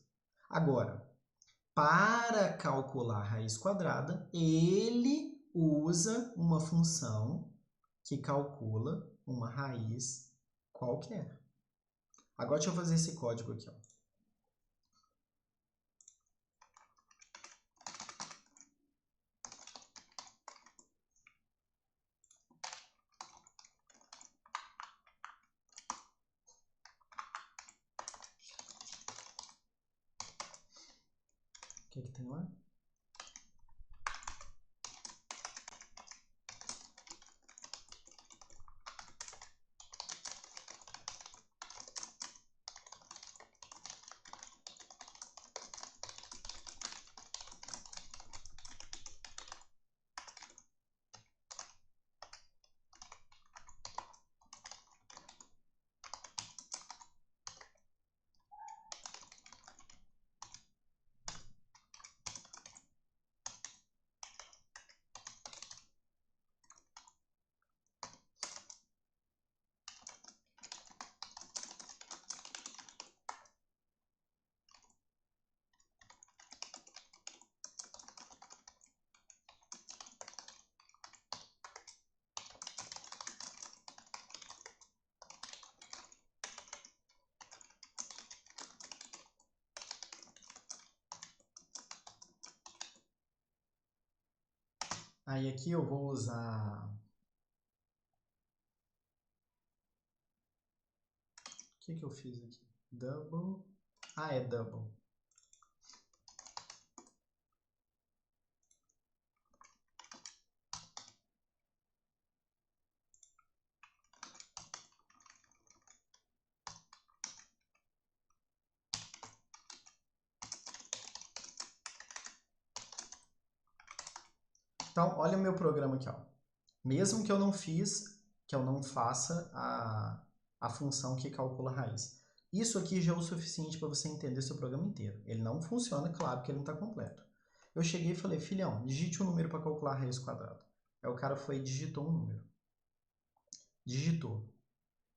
Agora, para calcular a raiz quadrada, ele usa uma função que calcula uma raiz qualquer. Agora deixa eu fazer esse código aqui. Ó. O que tem lá? Aí aqui eu vou usar... O que eu fiz aqui? Double... Ah, é double. Então, olha o meu programa aqui, ó. Mesmo que eu não faça a função que calcula a raiz. Isso aqui já é o suficiente para você entender seu programa inteiro. Ele não funciona, claro, porque ele não está completo. Eu cheguei e falei, filhão, digite um número para calcular a raiz quadrada. Aí o cara foi e digitou um número. Digitou.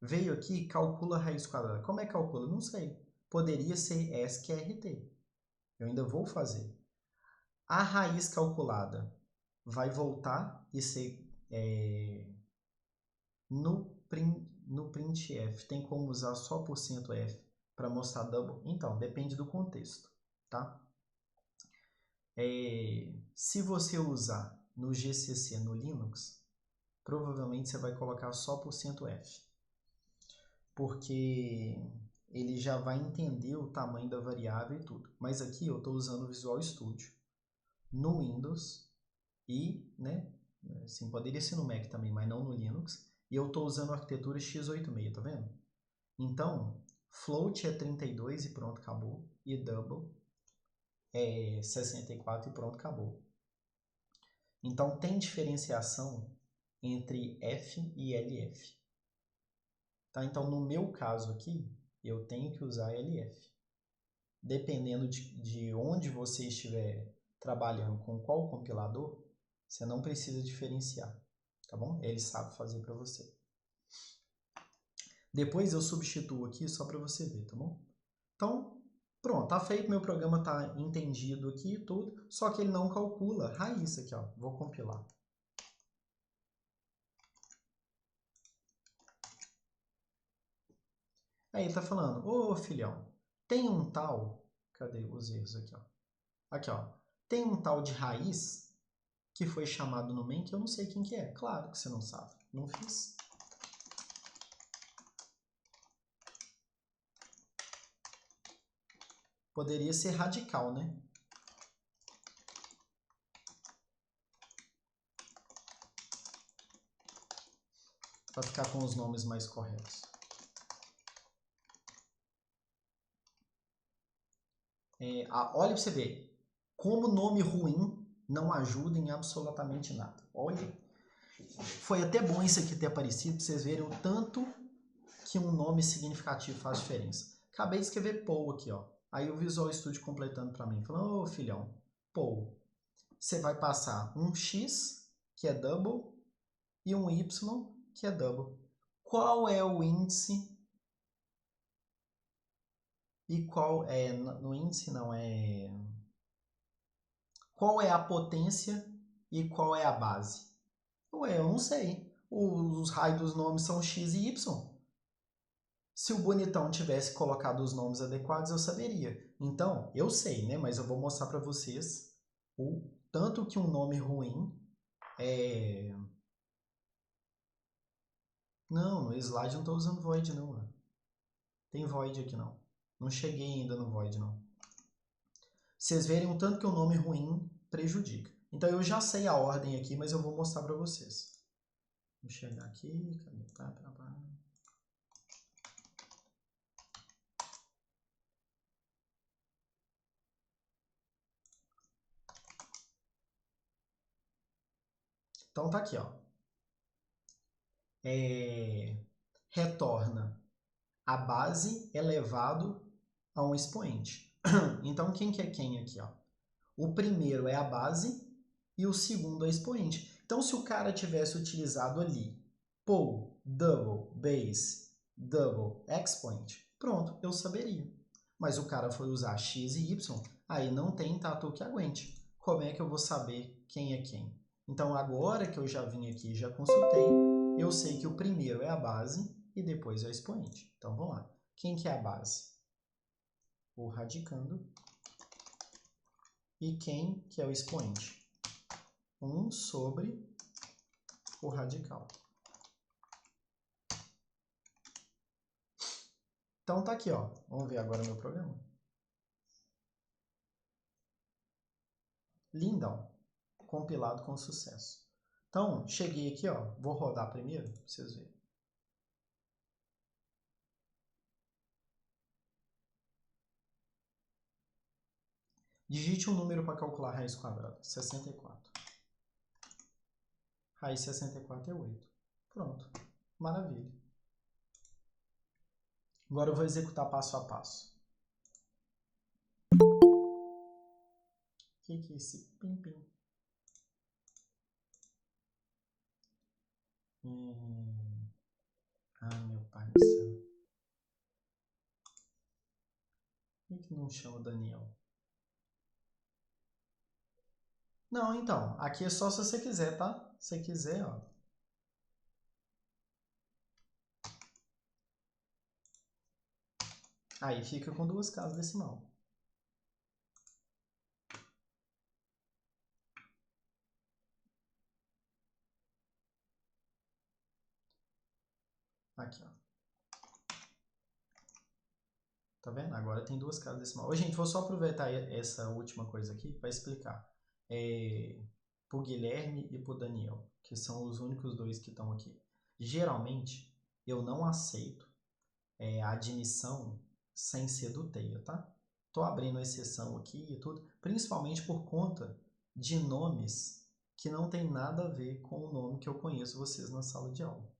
Veio aqui, calcula a raiz quadrada. Como é que calcula? Não sei. Poderia ser ESC-RT. Eu ainda vou fazer. A raiz calculada vai voltar e ser no printf. Tem como usar só %f para mostrar double? Então, depende do contexto, tá? Se você usar no GCC no Linux, provavelmente você vai colocar só %f, porque ele já vai entender o tamanho da variável e tudo. Mas aqui eu estou usando o Visual Studio no Windows e, né, assim, poderia ser no Mac também, mas não no Linux. E eu estou usando a arquitetura x86, tá vendo? Então, float é 32 e pronto, acabou. E double é 64 e pronto, acabou. Então, tem diferenciação entre F e LF. Tá? Então, no meu caso aqui, eu tenho que usar LF. Dependendo de onde você estiver trabalhando com qual compilador, você não precisa diferenciar, tá bom? Ele sabe fazer para você. Depois eu substituo aqui só para você ver, tá bom? Então, pronto, tá feito, meu programa tá entendido aqui e tudo, só que ele não calcula raiz aqui, ó. Vou compilar. Aí ele tá falando, ô filhão, tem um tal, cadê os erros aqui, ó? Aqui, ó, tem um tal de raiz que foi chamado no main que eu não sei quem que é. Claro que você não sabe, não fiz. Poderia ser radical, né? Para ficar com os nomes mais corretos. Olha para você ver como nome ruim não ajuda em absolutamente nada. Olha, foi até bom isso aqui ter aparecido para vocês verem o tanto que um nome significativo faz diferença. Acabei de escrever Paul aqui, ó. Aí o Visual Studio completando para mim, falando, ô filhão, pô, você vai passar um X, que é double, e um Y, que é double. Qual é o índice? E qual é, no índice não, é... Qual é a potência e qual é a base? Ué, eu não sei. Os raios dos nomes são X e Y. Se o bonitão tivesse colocado os nomes adequados, eu saberia. Então, eu sei, né? Mas eu vou mostrar para vocês o tanto que um nome ruim é... Não, no slide não estou usando void, não. Né? Tem void aqui, não. Não cheguei ainda no void, não. Vocês verem o tanto que o nome ruim prejudica. Então, eu já sei a ordem aqui, mas eu vou mostrar para vocês. Vou chegar aqui. Então, tá aqui, ó. Retorna a base elevado a um expoente. Então, quem que é quem aqui? Ó? O primeiro é a base e o segundo é expoente. Então, se o cara tivesse utilizado ali pool, double, base, double, expoent, pronto, eu saberia. Mas o cara foi usar x e y, aí não tem tatu que aguente. Como é que eu vou saber quem é quem? Então, agora que eu já vim aqui e já consultei, eu sei que o primeiro é a base e depois é o expoente. Então, vamos lá. Quem que é a base? O radicando. E quem que é o expoente? 1 sobre o radical. Então, tá aqui, ó. Vamos ver agora o meu programa. Lindão. Compilado com sucesso. Então, cheguei aqui, ó. Vou rodar primeiro, para vocês verem. Digite um número para calcular a raiz quadrada. 64. Raiz 64 é 8. Pronto. Maravilha. Agora eu vou executar passo a passo. O que é esse pim-pim? Ai, meu pai do céu. Por que não chama Daniel? Não, então. Aqui é só se você quiser, tá? Se você quiser, ó. Aí fica com 2 casas decimal. Aqui, ó. Tá vendo? Agora tem 2 casas decimal. Ô, gente, vou só aproveitar essa última coisa aqui para explicar. Pro Guilherme e pro Daniel, que são os únicos dois que estão aqui. Geralmente, eu não aceito a admissão sem ser do TEIA, tá? Tô abrindo exceção aqui e tudo, principalmente por conta de nomes que não tem nada a ver com o nome que eu conheço vocês na sala de aula.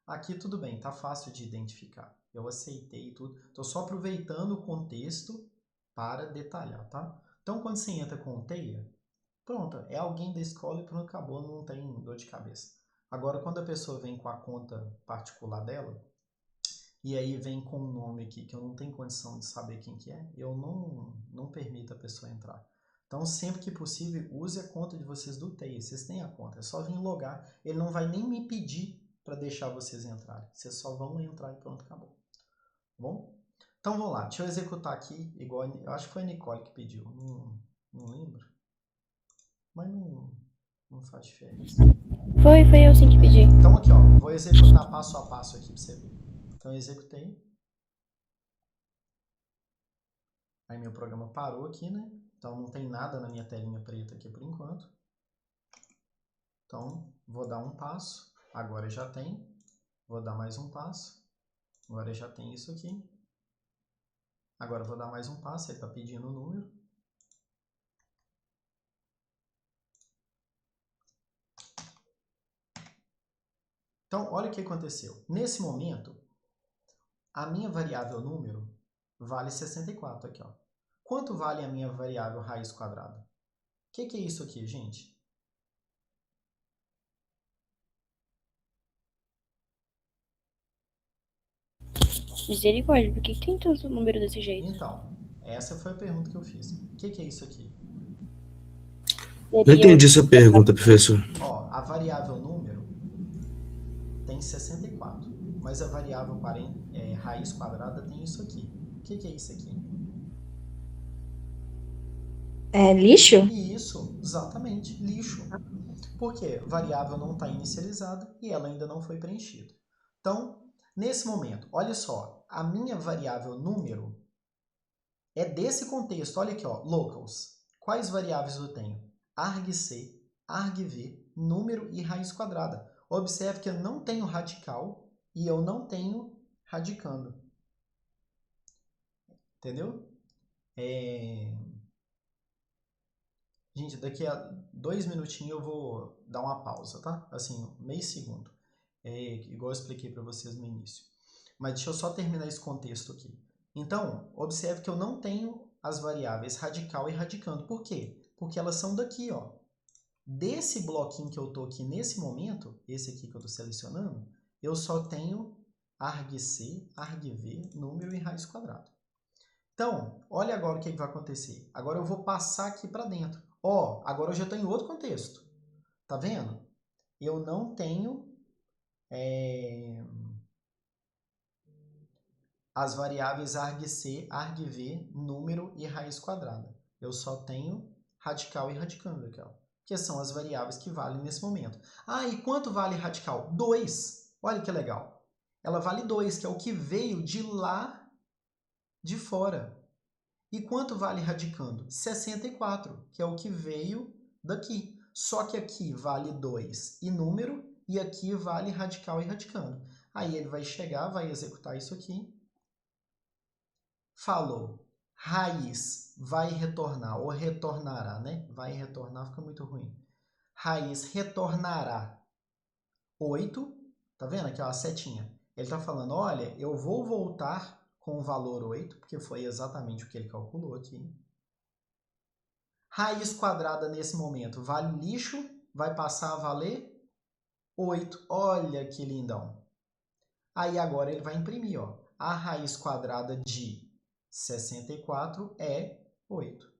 Aqui tudo bem, tá fácil de identificar. Eu aceitei tudo. Tô só aproveitando o contexto para detalhar, tá? Então, quando você entra com o TEIA, pronto, é alguém da escola e pronto, acabou, não tem dor de cabeça. Agora, quando a pessoa vem com a conta particular dela, e aí vem com um nome aqui que eu não tenho condição de saber quem que é, eu não permito a pessoa entrar. Então, sempre que possível, use a conta de vocês do TEIA. Vocês têm a conta, é só vir logar. Ele não vai nem me pedir para deixar vocês entrarem. Vocês só vão entrar e pronto, acabou. Tá bom? Então, vamos lá. Deixa eu executar aqui, igual, eu acho que foi a Nicole que pediu. Não lembro. Mas não faz diferença. Foi eu sim que pedi. Então, aqui, ó. Vou executar passo a passo aqui para você ver. Então, eu executei. Aí meu programa parou aqui, né? Então não tem nada na minha telinha preta aqui por enquanto. Então vou dar um passo, agora já tem. Vou dar mais um passo, agora já tem isso aqui. Agora vou dar mais um passo, ele está pedindo o número. Então olha o que aconteceu. Nesse momento, a minha variável número vale 64 aqui, ó. Quanto vale a minha variável raiz quadrada? O que é isso aqui, gente? Misericórdia, por que tem tanto número desse jeito? Então, essa foi a pergunta que eu fiz. O que é isso aqui? Não entendi essa pergunta, professor. Ó, a variável número tem 64, mas a variável raiz quadrada tem isso aqui. O que é isso aqui? É lixo? Isso, exatamente, lixo. Porque variável não está inicializada e ela ainda não foi preenchida. Então, nesse momento, olha só, a minha variável número é desse contexto. Olha aqui, ó, locals. Quais variáveis eu tenho? argc, argv, número e raiz quadrada. Observe que eu não tenho radical e eu não tenho radicando. Entendeu? Gente, daqui a 2 minutinhos eu vou dar uma pausa, tá? Assim, meio segundo. Igual eu expliquei para vocês no início. Mas deixa eu só terminar esse contexto aqui. Então, observe que eu não tenho as variáveis radical e radicando. Por quê? Porque elas são daqui, ó. Desse bloquinho que eu estou aqui nesse momento, esse aqui que eu estou selecionando, eu só tenho argc, argv, número e raiz quadrada. Então, olha agora o que vai acontecer. Agora eu vou passar aqui para dentro. Ó, agora eu já estou em outro contexto. Tá vendo? Eu não tenho as variáveis argc, argv, número e raiz quadrada. Eu só tenho radical e radicando aqui, ó, que são as variáveis que valem nesse momento. Ah, e quanto vale radical? 2. Olha que legal. Ela vale 2, que é o que veio de lá de fora. E quanto vale radicando? 64, que é o que veio daqui. Só que aqui vale 2 e número, e aqui vale radical e radicando. Aí ele vai chegar, vai executar isso aqui. Falou. Raiz vai retornar, ou retornará, né? Vai retornar, fica muito ruim. Raiz retornará 8. Tá vendo aqui, ó, a setinha? Ele está falando, olha, eu vou voltar com o valor 8, porque foi exatamente o que ele calculou aqui. Raiz quadrada nesse momento vale lixo, vai passar a valer 8. Olha que lindão. Aí agora ele vai imprimir, ó. A raiz quadrada de 64 é 8.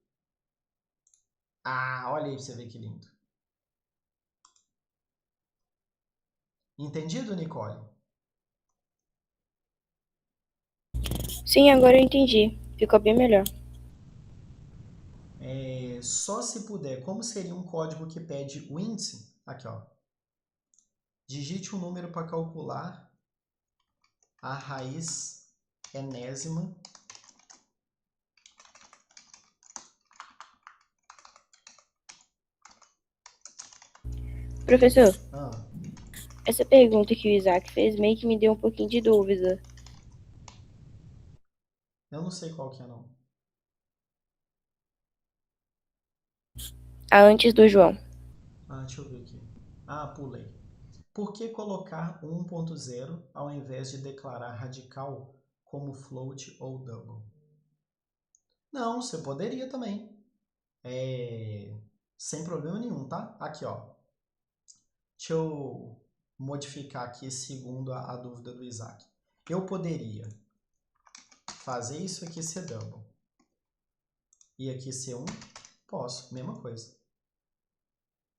Ah, olha aí pra você ver que lindo. Entendido, Nicole? Sim, agora eu entendi. Ficou bem melhor. Só se puder, como seria um código que pede o índice? Aqui, ó. Digite um número para calcular a raiz enésima Professor, Ah, essa pergunta que o Isaac fez meio que me deu um pouquinho de dúvida. eu não sei qual que é, não. A antes do João. Deixa eu ver aqui. Pulei. Por que colocar 1.0 ao invés de declarar radical como float ou double? Não, você poderia também. Sem problema nenhum, tá? Aqui, ó. Deixa eu modificar aqui segundo a dúvida do Isaac. Eu poderia fazer isso aqui ser double e aqui ser 1? Posso, mesma coisa.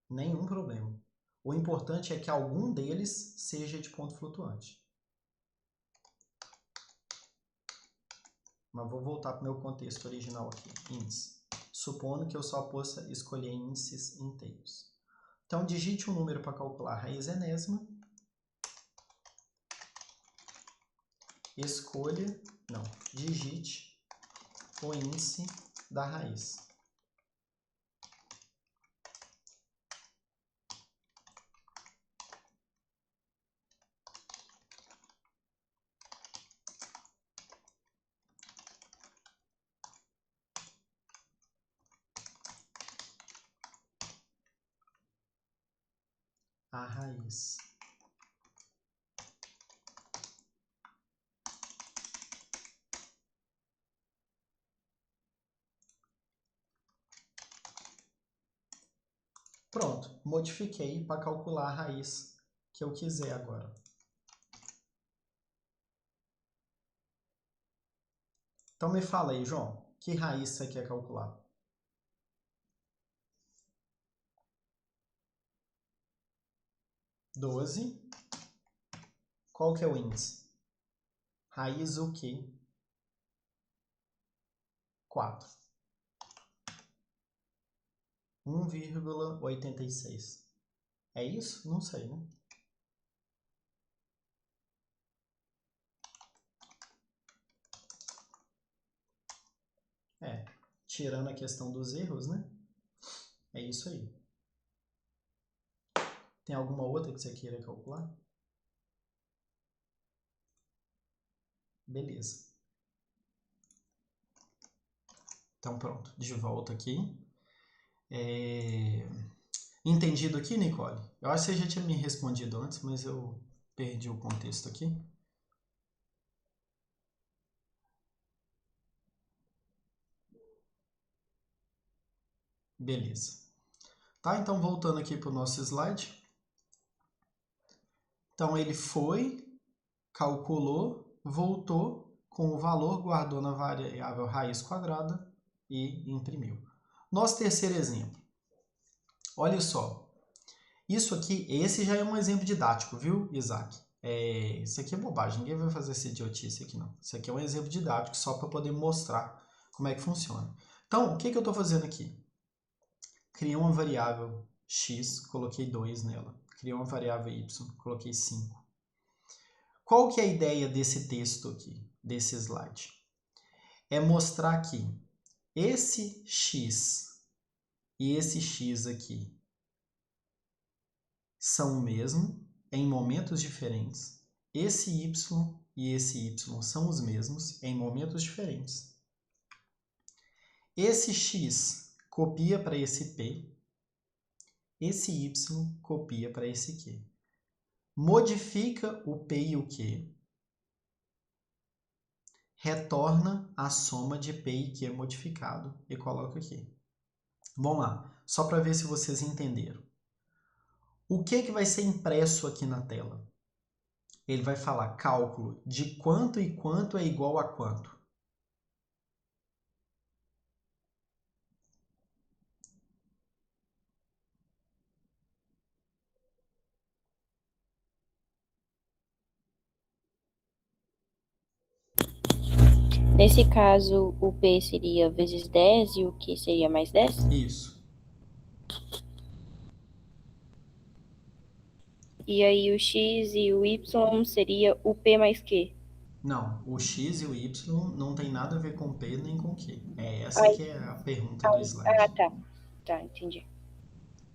Nenhum problema. O importante é que algum deles seja de ponto flutuante. Mas vou voltar para o meu contexto original aqui, índice. Supondo que eu só possa escolher índices inteiros. Então, digite um número para calcular a raiz enésima. Digite o índice da raiz. A raiz. Pronto, modifiquei para calcular a raiz que eu quiser agora. Então me fala aí, João, que raiz você quer calcular? Doze. Qual que é o índice? Raiz o quê? 4. 1,86. É isso? Não sei, né? Tirando a questão dos erros, né? É isso aí. Tem alguma outra que você queira calcular? Beleza. Então pronto, de volta aqui. Entendido aqui, Nicole? Eu acho que você já tinha me respondido antes, mas eu perdi o contexto aqui. Beleza. Tá, então voltando aqui para o nosso slide. Então ele foi, calculou, voltou com o valor, guardou na variável raiz quadrada e imprimiu. Nosso terceiro exemplo. Olha só. Isso aqui, esse já é um exemplo didático, viu, Isaac? Isso aqui é bobagem, ninguém vai fazer essa idiotice aqui não. Isso aqui é um exemplo didático só para poder mostrar como é que funciona. Então, o que eu estou fazendo aqui? Criei uma variável x, coloquei 2 nela. Criei uma variável y, coloquei 5. Qual que é a ideia desse texto aqui, desse slide? É mostrar que esse x e esse x aqui são o mesmo em momentos diferentes. Esse y e esse y são os mesmos em momentos diferentes. Esse x copia para esse p. Esse y copia para esse q. Modifica o p e o q. Retorna a soma de p e q modificado e coloca aqui. Vamos lá, só para ver se vocês entenderam. O que vai ser impresso aqui na tela? Ele vai falar cálculo de quanto e quanto é igual a quanto. Nesse caso, o P seria vezes 10 e o Q seria mais 10? Isso. E aí o X e o Y seria o P mais Q. Não, o x e o y não tem nada a ver com p nem com q. É essa Ai, que é a pergunta do slide. tá. Tá, entendi.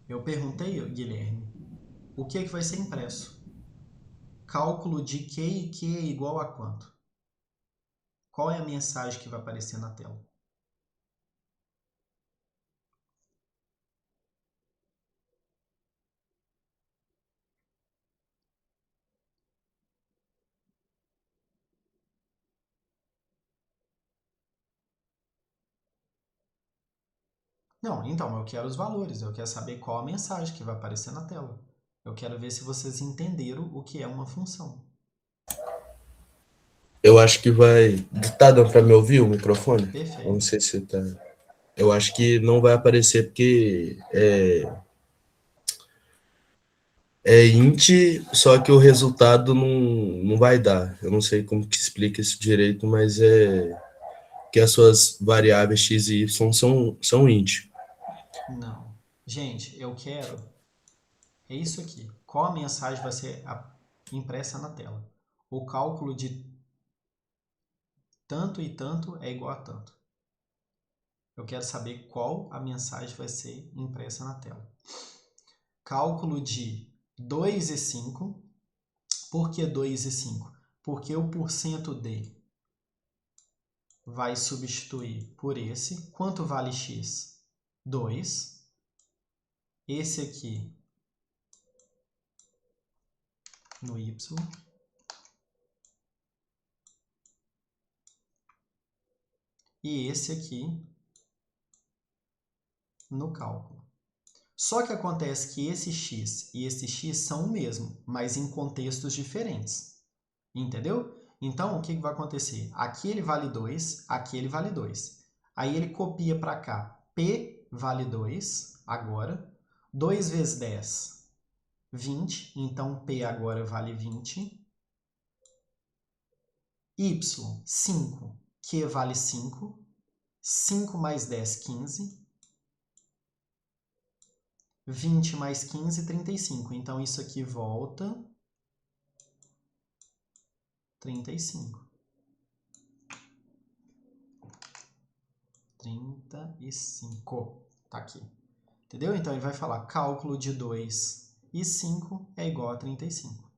Eu perguntei, Guilherme, o que vai ser impresso? Cálculo de q e q é igual a quanto? Qual é a mensagem que vai aparecer na tela? Não, então, eu quero os valores, eu quero saber qual a mensagem que vai aparecer na tela. Eu quero ver se vocês entenderam o que é uma função. Eu acho que vai. Tá dando para me ouvir o microfone? Perfeito. Não sei se tá. Eu acho que não vai aparecer porque é int, só que o resultado não vai dar. Eu não sei como que explica isso direito, mas é que as suas variáveis x e y são int. Não. Gente, eu quero... É isso aqui. Qual a mensagem vai ser impressa na tela? O cálculo de tanto e tanto é igual a tanto. Eu quero saber qual a mensagem vai ser impressa na tela. Cálculo de 2 e 5. Por que 2 e 5? Porque o porcento de vai substituir por esse. Quanto vale x? 2. Esse aqui no y. E esse aqui no cálculo. Só que acontece que esse x e esse x são o mesmo, mas em contextos diferentes. Entendeu? Então, o que vai acontecer? Aqui ele vale 2, aqui ele vale 2. Aí ele copia para cá. P vale 2 agora. 2 vezes 10, 20. Então, P agora vale 20. Y, 5. Q vale 5. 5 mais 10, 15. 20 mais 15, 35. Então, isso aqui volta 35. 35. Tá aqui. Entendeu? Então, ele vai falar cálculo de 2 e 5 é igual a 35.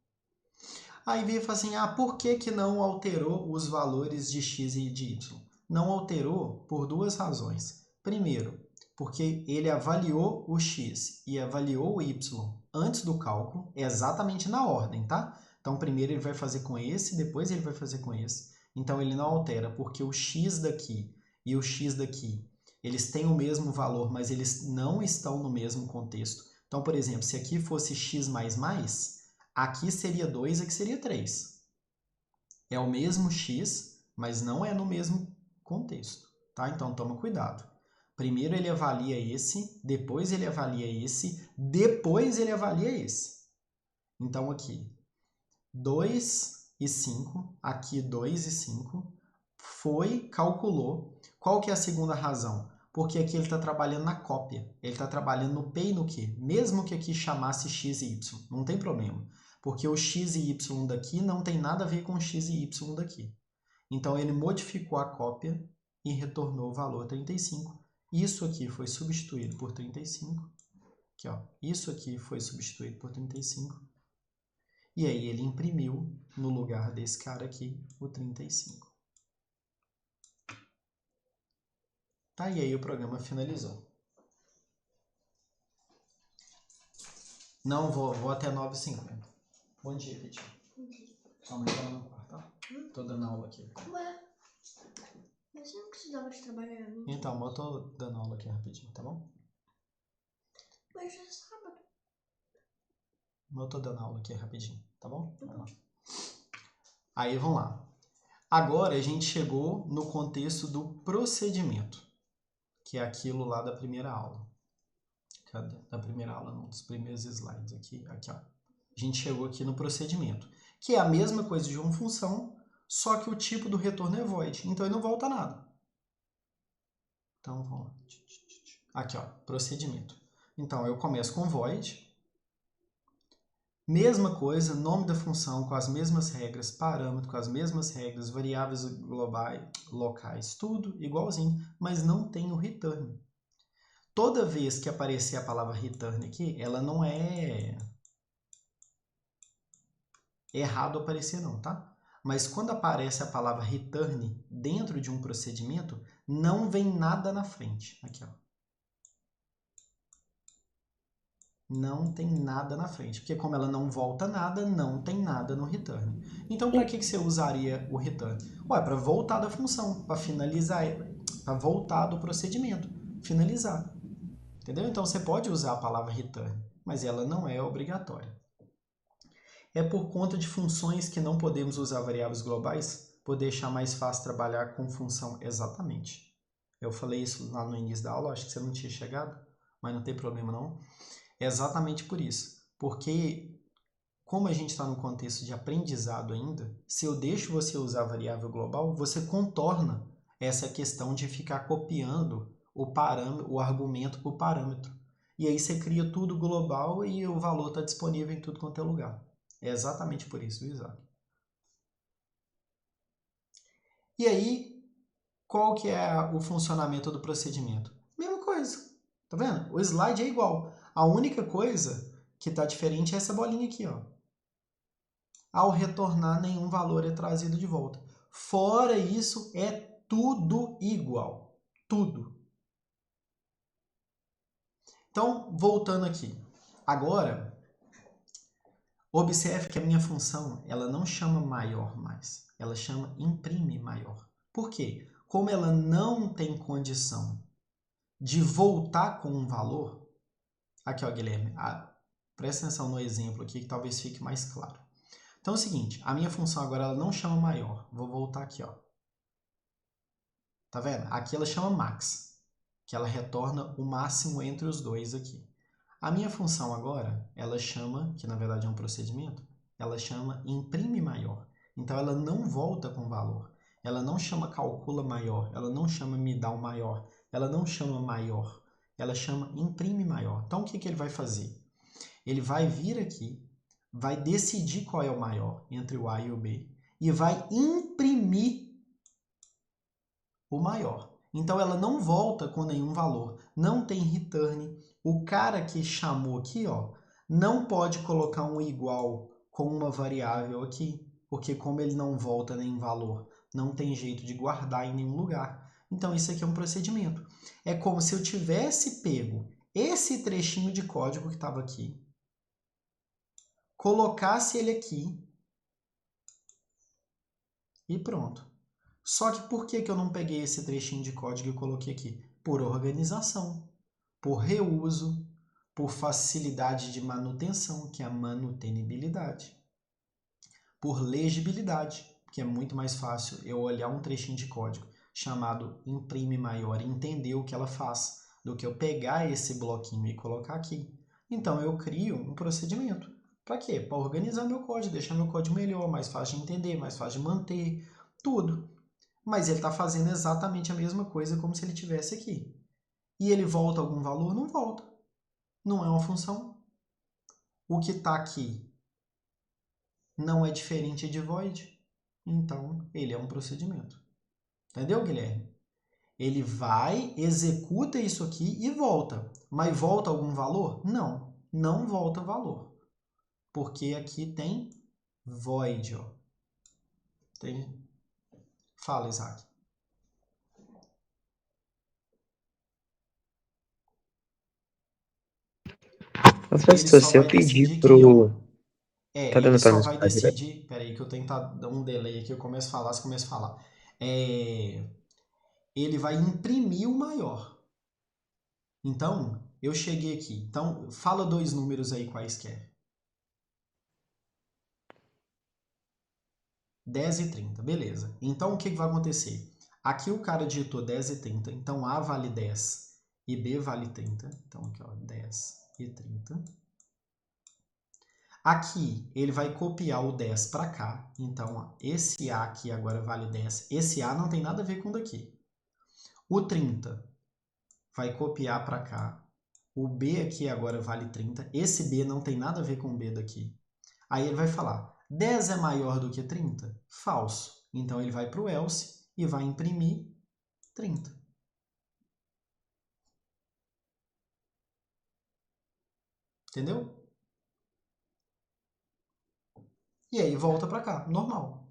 Aí vem e fala assim, por que não alterou os valores de x e de y? Não alterou por duas razões. Primeiro, porque ele avaliou o x e avaliou o y antes do cálculo, exatamente na ordem, tá? Então, primeiro ele vai fazer com esse, depois ele vai fazer com esse. Então, ele não altera, porque o x daqui e o x daqui, eles têm o mesmo valor, mas eles não estão no mesmo contexto. Então, por exemplo, se aqui fosse x mais mais, aqui seria 2, aqui seria 3. É o mesmo x, mas não é no mesmo contexto, tá? Então, toma cuidado. Primeiro ele avalia esse, depois ele avalia esse, depois ele avalia esse. Então, aqui, 2 e 5, aqui 2 e 5, calculou. Qual que é a segunda razão? Porque aqui ele está trabalhando na cópia, ele está trabalhando no P e no Q, mesmo que aqui chamasse x e y, não tem problema, porque o x e y daqui não tem nada a ver com o x e y daqui. Então ele modificou a cópia e retornou o valor 35. Isso aqui foi substituído por 35. Aqui, ó, isso aqui foi substituído por 35. E aí ele imprimiu no lugar desse cara aqui o 35. Tá, e aí o programa finalizou. Não, vou até 9h50. Bom dia, Vitinho. Bom dia. Sua mãe tá no quarto, tá? Tô dando aula aqui. Ué, mas eu não precisava de trabalhar. Não. Então, eu tô dando aula aqui rapidinho, tá bom? Mas já é sábado. Eu tô dando aula aqui rapidinho, tá bom? Vamos lá. Aí, vamos lá. Agora a gente chegou no contexto do procedimento, que é aquilo lá da primeira aula. Cadê? Da primeira aula, num dos primeiros slides aqui, ó. A gente chegou aqui no procedimento, que é a mesma coisa de uma função, só que o tipo do retorno é void, então ele não volta nada. Então, vamos lá. Aqui, ó, procedimento. Então, eu começo com void. Mesma coisa, nome da função com as mesmas regras, parâmetro com as mesmas regras, variáveis globais, locais, tudo igualzinho, mas não tem o return. Toda vez que aparecer a palavra return aqui, ela não é errado aparecer não, tá? Mas quando aparece a palavra return dentro de um procedimento, não vem nada na frente. Aqui, ó. Não tem nada na frente, porque como ela não volta nada, não tem nada no return. Então, para que você usaria o return? Ué, para voltar da função, para finalizar, para voltar do procedimento, finalizar. Entendeu? Então, você pode usar a palavra return, mas ela não é obrigatória. É por conta de funções que não podemos usar variáveis globais, por deixar mais fácil trabalhar com função exatamente. Eu falei isso lá no início da aula, acho que você não tinha chegado, mas não tem problema não. É exatamente por isso, porque como a gente está no contexto de aprendizado ainda, se eu deixo você usar variável global, você contorna essa questão de ficar copiando o argumento para o parâmetro. E aí você cria tudo global e o valor está disponível em tudo quanto é lugar. É exatamente por isso, Isaac. E aí, qual que é o funcionamento do procedimento? Mesma coisa, tá vendo? O slide é igual. A única coisa que está diferente é essa bolinha aqui, ó. Ao retornar, nenhum valor é trazido de volta. Fora isso, é tudo igual. Tudo. Então, voltando aqui. Agora, observe que a minha função, ela não chama maior mais. Ela chama imprime maior. Por quê? Como ela não tem condição de voltar com um valor, Aqui, ó, Guilherme. Presta atenção no exemplo aqui que talvez fique mais claro. Então é o seguinte, a minha função agora ela não chama maior. Vou voltar aqui, ó. Tá vendo? Aqui ela chama max, que ela retorna o máximo entre os dois aqui. A minha função agora, ela chama, que na verdade é um procedimento, ela chama imprime maior. Então ela não volta com valor. Ela não chama calcula maior, ela não chama me dá um maior, ela não chama maior, ela chama imprime maior. Então o que ele vai fazer? Ele vai vir aqui, vai decidir qual é o maior entre o A e o B e vai imprimir o maior. Então ela não volta com nenhum valor, não tem return. O cara que chamou aqui, ó, não pode colocar um igual com uma variável aqui, porque como ele não volta nem valor, não tem jeito de guardar em nenhum lugar. Então isso aqui é um procedimento. É como se eu tivesse pego esse trechinho de código que estava aqui, colocasse ele aqui e pronto. Só que por que eu não peguei esse trechinho de código e coloquei aqui? Por organização, por reuso, por facilidade de manutenção, que é a manutenibilidade, por legibilidade, que é muito mais fácil eu olhar um trechinho de código chamado imprime maior e entender o que ela faz, do que eu pegar esse bloquinho e colocar aqui. Então eu crio um procedimento. Para quê? Para organizar meu código, deixar meu código melhor, mais fácil de entender, mais fácil de manter, tudo. Mas ele está fazendo exatamente a mesma coisa como se ele tivesse aqui. E ele volta algum valor? Não volta. Não é uma função. O que está aqui não é diferente de void. Então, ele é um procedimento. Entendeu, Guilherme? Ele vai, executa isso aqui e volta. Mas volta algum valor? Não. Não volta valor. Porque aqui tem void. Ó. Fala, Isaac. Ele Professor, só se eu vai pedir decidir quem é o... pro. Tá Ele dando pra só me vai escutar direto? decidir... Peraí que eu tenho que dar um delay aqui, eu começo a falar, você começa a falar. Ele vai imprimir o maior. Então, eu cheguei aqui. Então, fala dois números aí quaisquer. 10 e 30, beleza. Então, o que vai acontecer? Aqui o cara digitou 10 e 30, então A vale 10 e B vale 30. Então, aqui, ó, 10 e 30. Aqui, ele vai copiar o 10 para cá. Então, ó, esse A aqui agora vale 10. Esse A não tem nada a ver com o daqui. O 30 vai copiar para cá. O B aqui agora vale 30. Esse B não tem nada a ver com o B daqui. Aí ele vai falar, 10 é maior do que 30? Falso. Então ele vai para o else e vai imprimir 30. Entendeu? E aí volta para cá, normal.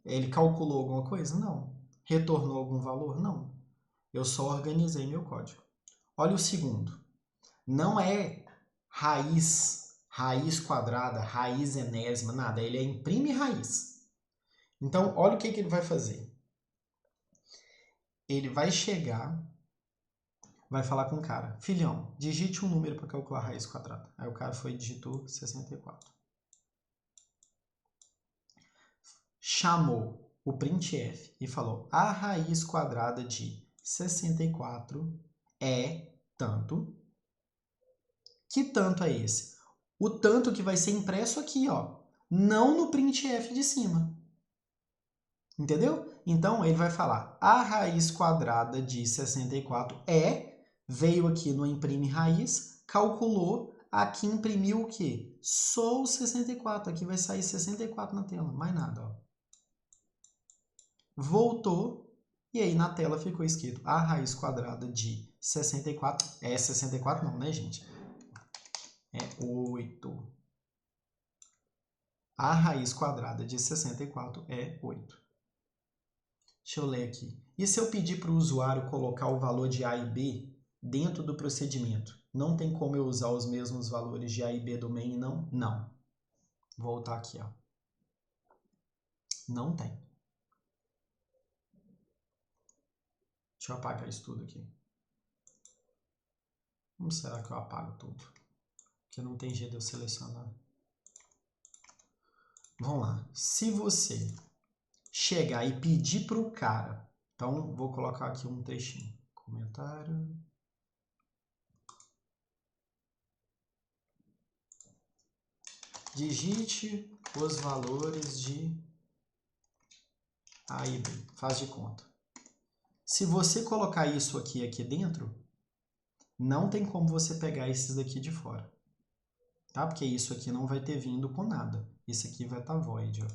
Ele calculou alguma coisa? Não. Retornou algum valor? Não. Eu só organizei meu código. Olha o segundo. Não é raiz quadrada, raiz enésima, nada. Ele é imprime raiz. Então, olha o que ele vai fazer. Ele vai chegar, vai falar com o cara. Filhão, digite um número para calcular a raiz quadrada. Aí o cara foi e digitou 64. Chamou o printf e falou, a raiz quadrada de 64 é tanto. Que tanto é esse? O tanto que vai ser impresso aqui, ó, não no printf de cima. Entendeu? Então, ele vai falar, a raiz quadrada de 64 veio aqui no imprime raiz, calculou, aqui imprimiu o quê? Só o 64, aqui vai sair 64 na tela, mais nada, ó. Voltou, e aí na tela ficou escrito, a raiz quadrada de 64, 64 não, né, gente? É 8. A raiz quadrada de 64 é 8. Deixa eu ler aqui. E se eu pedir para o usuário colocar o valor de A e B dentro do procedimento? Não tem como eu usar os mesmos valores de A e B do main, não? Não. Vou voltar aqui, ó. Não tem. Deixa eu apagar isso tudo aqui. Como será que eu apago tudo? porque não tem jeito de eu selecionar. Vamos lá. Se você chegar e pedir para o cara, então vou colocar aqui um trechinho. Comentário. Digite os valores de A e B. Faz de conta. Se você colocar isso aqui dentro, não tem como você pegar esses daqui de fora. Tá? Porque isso aqui não vai ter vindo com nada. Isso aqui vai estar void, ó.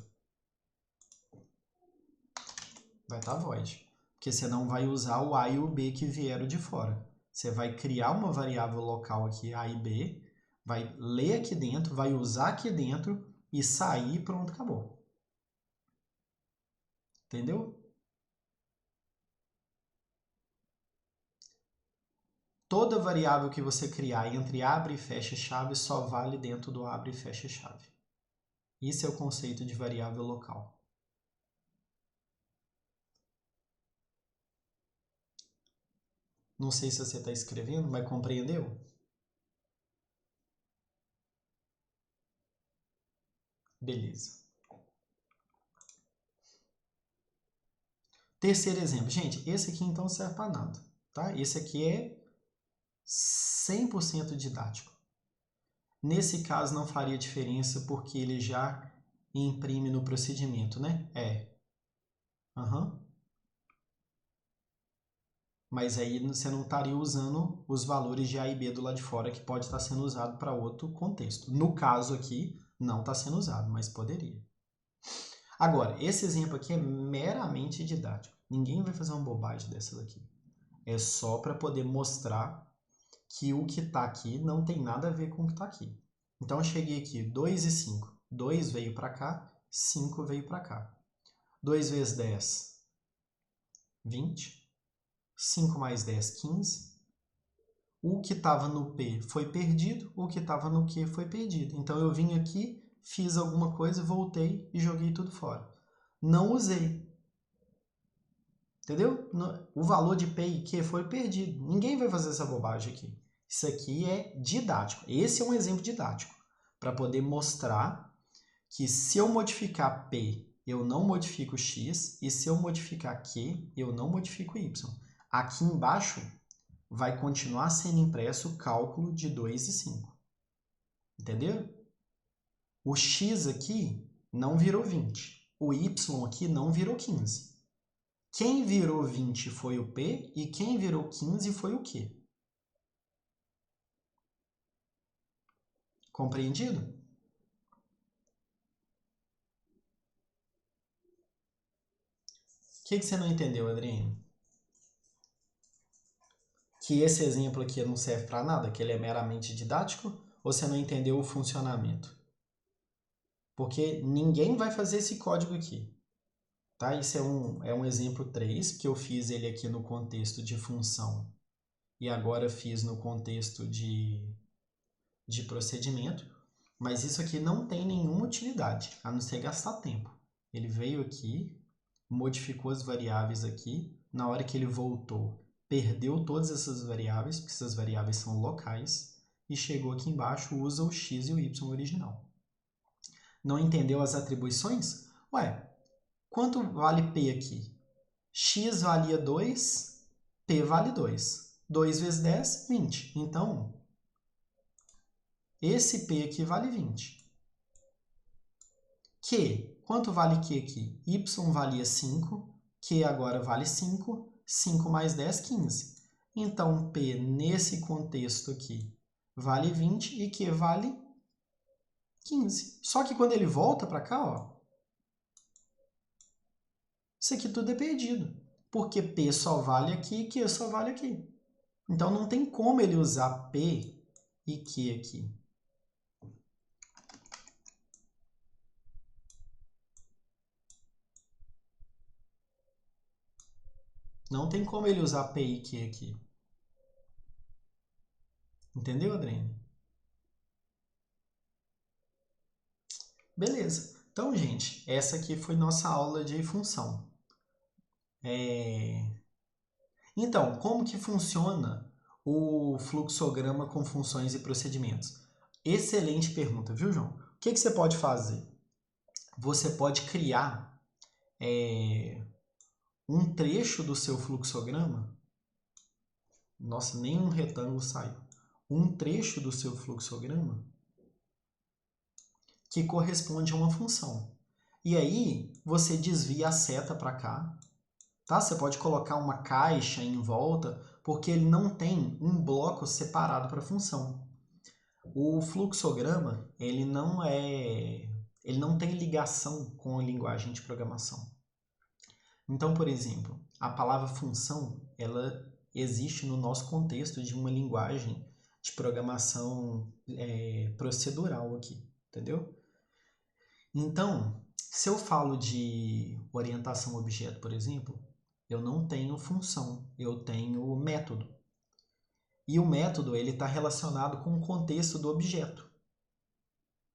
Vai estar void. Porque você não vai usar o A e o B que vieram de fora. Você vai criar uma variável local aqui, A e B, vai ler aqui dentro, vai usar aqui dentro e sair e pronto, acabou. Entendeu? Toda variável que você criar entre abre e fecha chave só vale dentro do abre e fecha chave. Isso é o conceito de variável local. Não sei se você está escrevendo, mas compreendeu? Beleza. Terceiro exemplo. Gente, esse aqui então não serve para nada. Tá? Esse aqui é 100% didático. Nesse caso não faria diferença porque ele já imprime no procedimento, né? Mas aí você não estaria usando os valores de A e B do lado de fora, que pode estar sendo usado para outro contexto. No caso aqui, não está sendo usado, mas poderia. Agora, esse exemplo aqui é meramente didático. Ninguém vai fazer uma bobagem dessa daqui. É só para poder mostrar que o que está aqui não tem nada a ver com o que está aqui. Então, eu cheguei aqui, 2 e 5. 2 veio para cá, 5 veio para cá. 2 vezes 10, 20. 5 mais 10, 15. O que estava no P foi perdido, o que estava no Q foi perdido. Então, eu vim aqui, fiz alguma coisa, voltei e joguei tudo fora. Não usei. Entendeu? O valor de P e Q foi perdido. Ninguém vai fazer essa bobagem aqui. Isso aqui é didático. Esse é um exemplo didático. Para poder mostrar que se eu modificar P, eu não modifico X. E se eu modificar Q, eu não modifico Y. Aqui embaixo vai continuar sendo impresso o cálculo de 2 e 5. Entendeu? O X aqui não virou 20. O Y aqui não virou 15. Quem virou 20 foi o P e quem virou 15 foi o Q. Compreendido? O que você não entendeu, Adriane? Que esse exemplo aqui não serve para nada? Que ele é meramente didático? Ou você não entendeu o funcionamento? Porque ninguém vai fazer esse código aqui. Tá? Isso é um exemplo 3, que eu fiz ele aqui no contexto de função e agora fiz no contexto de procedimento, mas isso aqui não tem nenhuma utilidade, a não ser gastar tempo. Ele veio aqui, modificou as variáveis aqui, na hora que ele voltou, perdeu todas essas variáveis, porque essas variáveis são locais, e chegou aqui embaixo, usa o x e o y original. Não entendeu as atribuições? Ué, quanto vale P aqui? X valia 2, P vale 2. 2 vezes 10, 20. Então, esse P aqui vale 20. Q, quanto vale Q aqui? Y valia 5, Q agora vale 5, 5 mais 10, 15. Então, P nesse contexto aqui vale 20 e Q vale 15. Só que quando ele volta para cá, ó, isso aqui tudo é perdido, porque P só vale aqui e Q só vale aqui. Então, não tem como ele usar P e Q aqui. Não tem como ele usar P e Q aqui. Entendeu, Adriane? Beleza. Então, gente, essa aqui foi nossa aula de função. Então, como que funciona o fluxograma com funções e procedimentos? Excelente pergunta, viu, João? O que você pode fazer? Você pode criar um trecho do seu fluxograma. Nossa, nem um retângulo saiu. Um trecho do seu fluxograma que corresponde a uma função. E aí, você desvia a seta para cá, tá? Você pode colocar uma caixa em volta, porque ele não tem um bloco separado para a função. O fluxograma, ele não tem ligação com a linguagem de programação. Então, por exemplo, a palavra função, ela existe no nosso contexto de uma linguagem de programação procedural aqui, entendeu? Então, se eu falo de orientação a objeto, por exemplo, eu não tenho função, eu tenho método. E o método está relacionado com o contexto do objeto.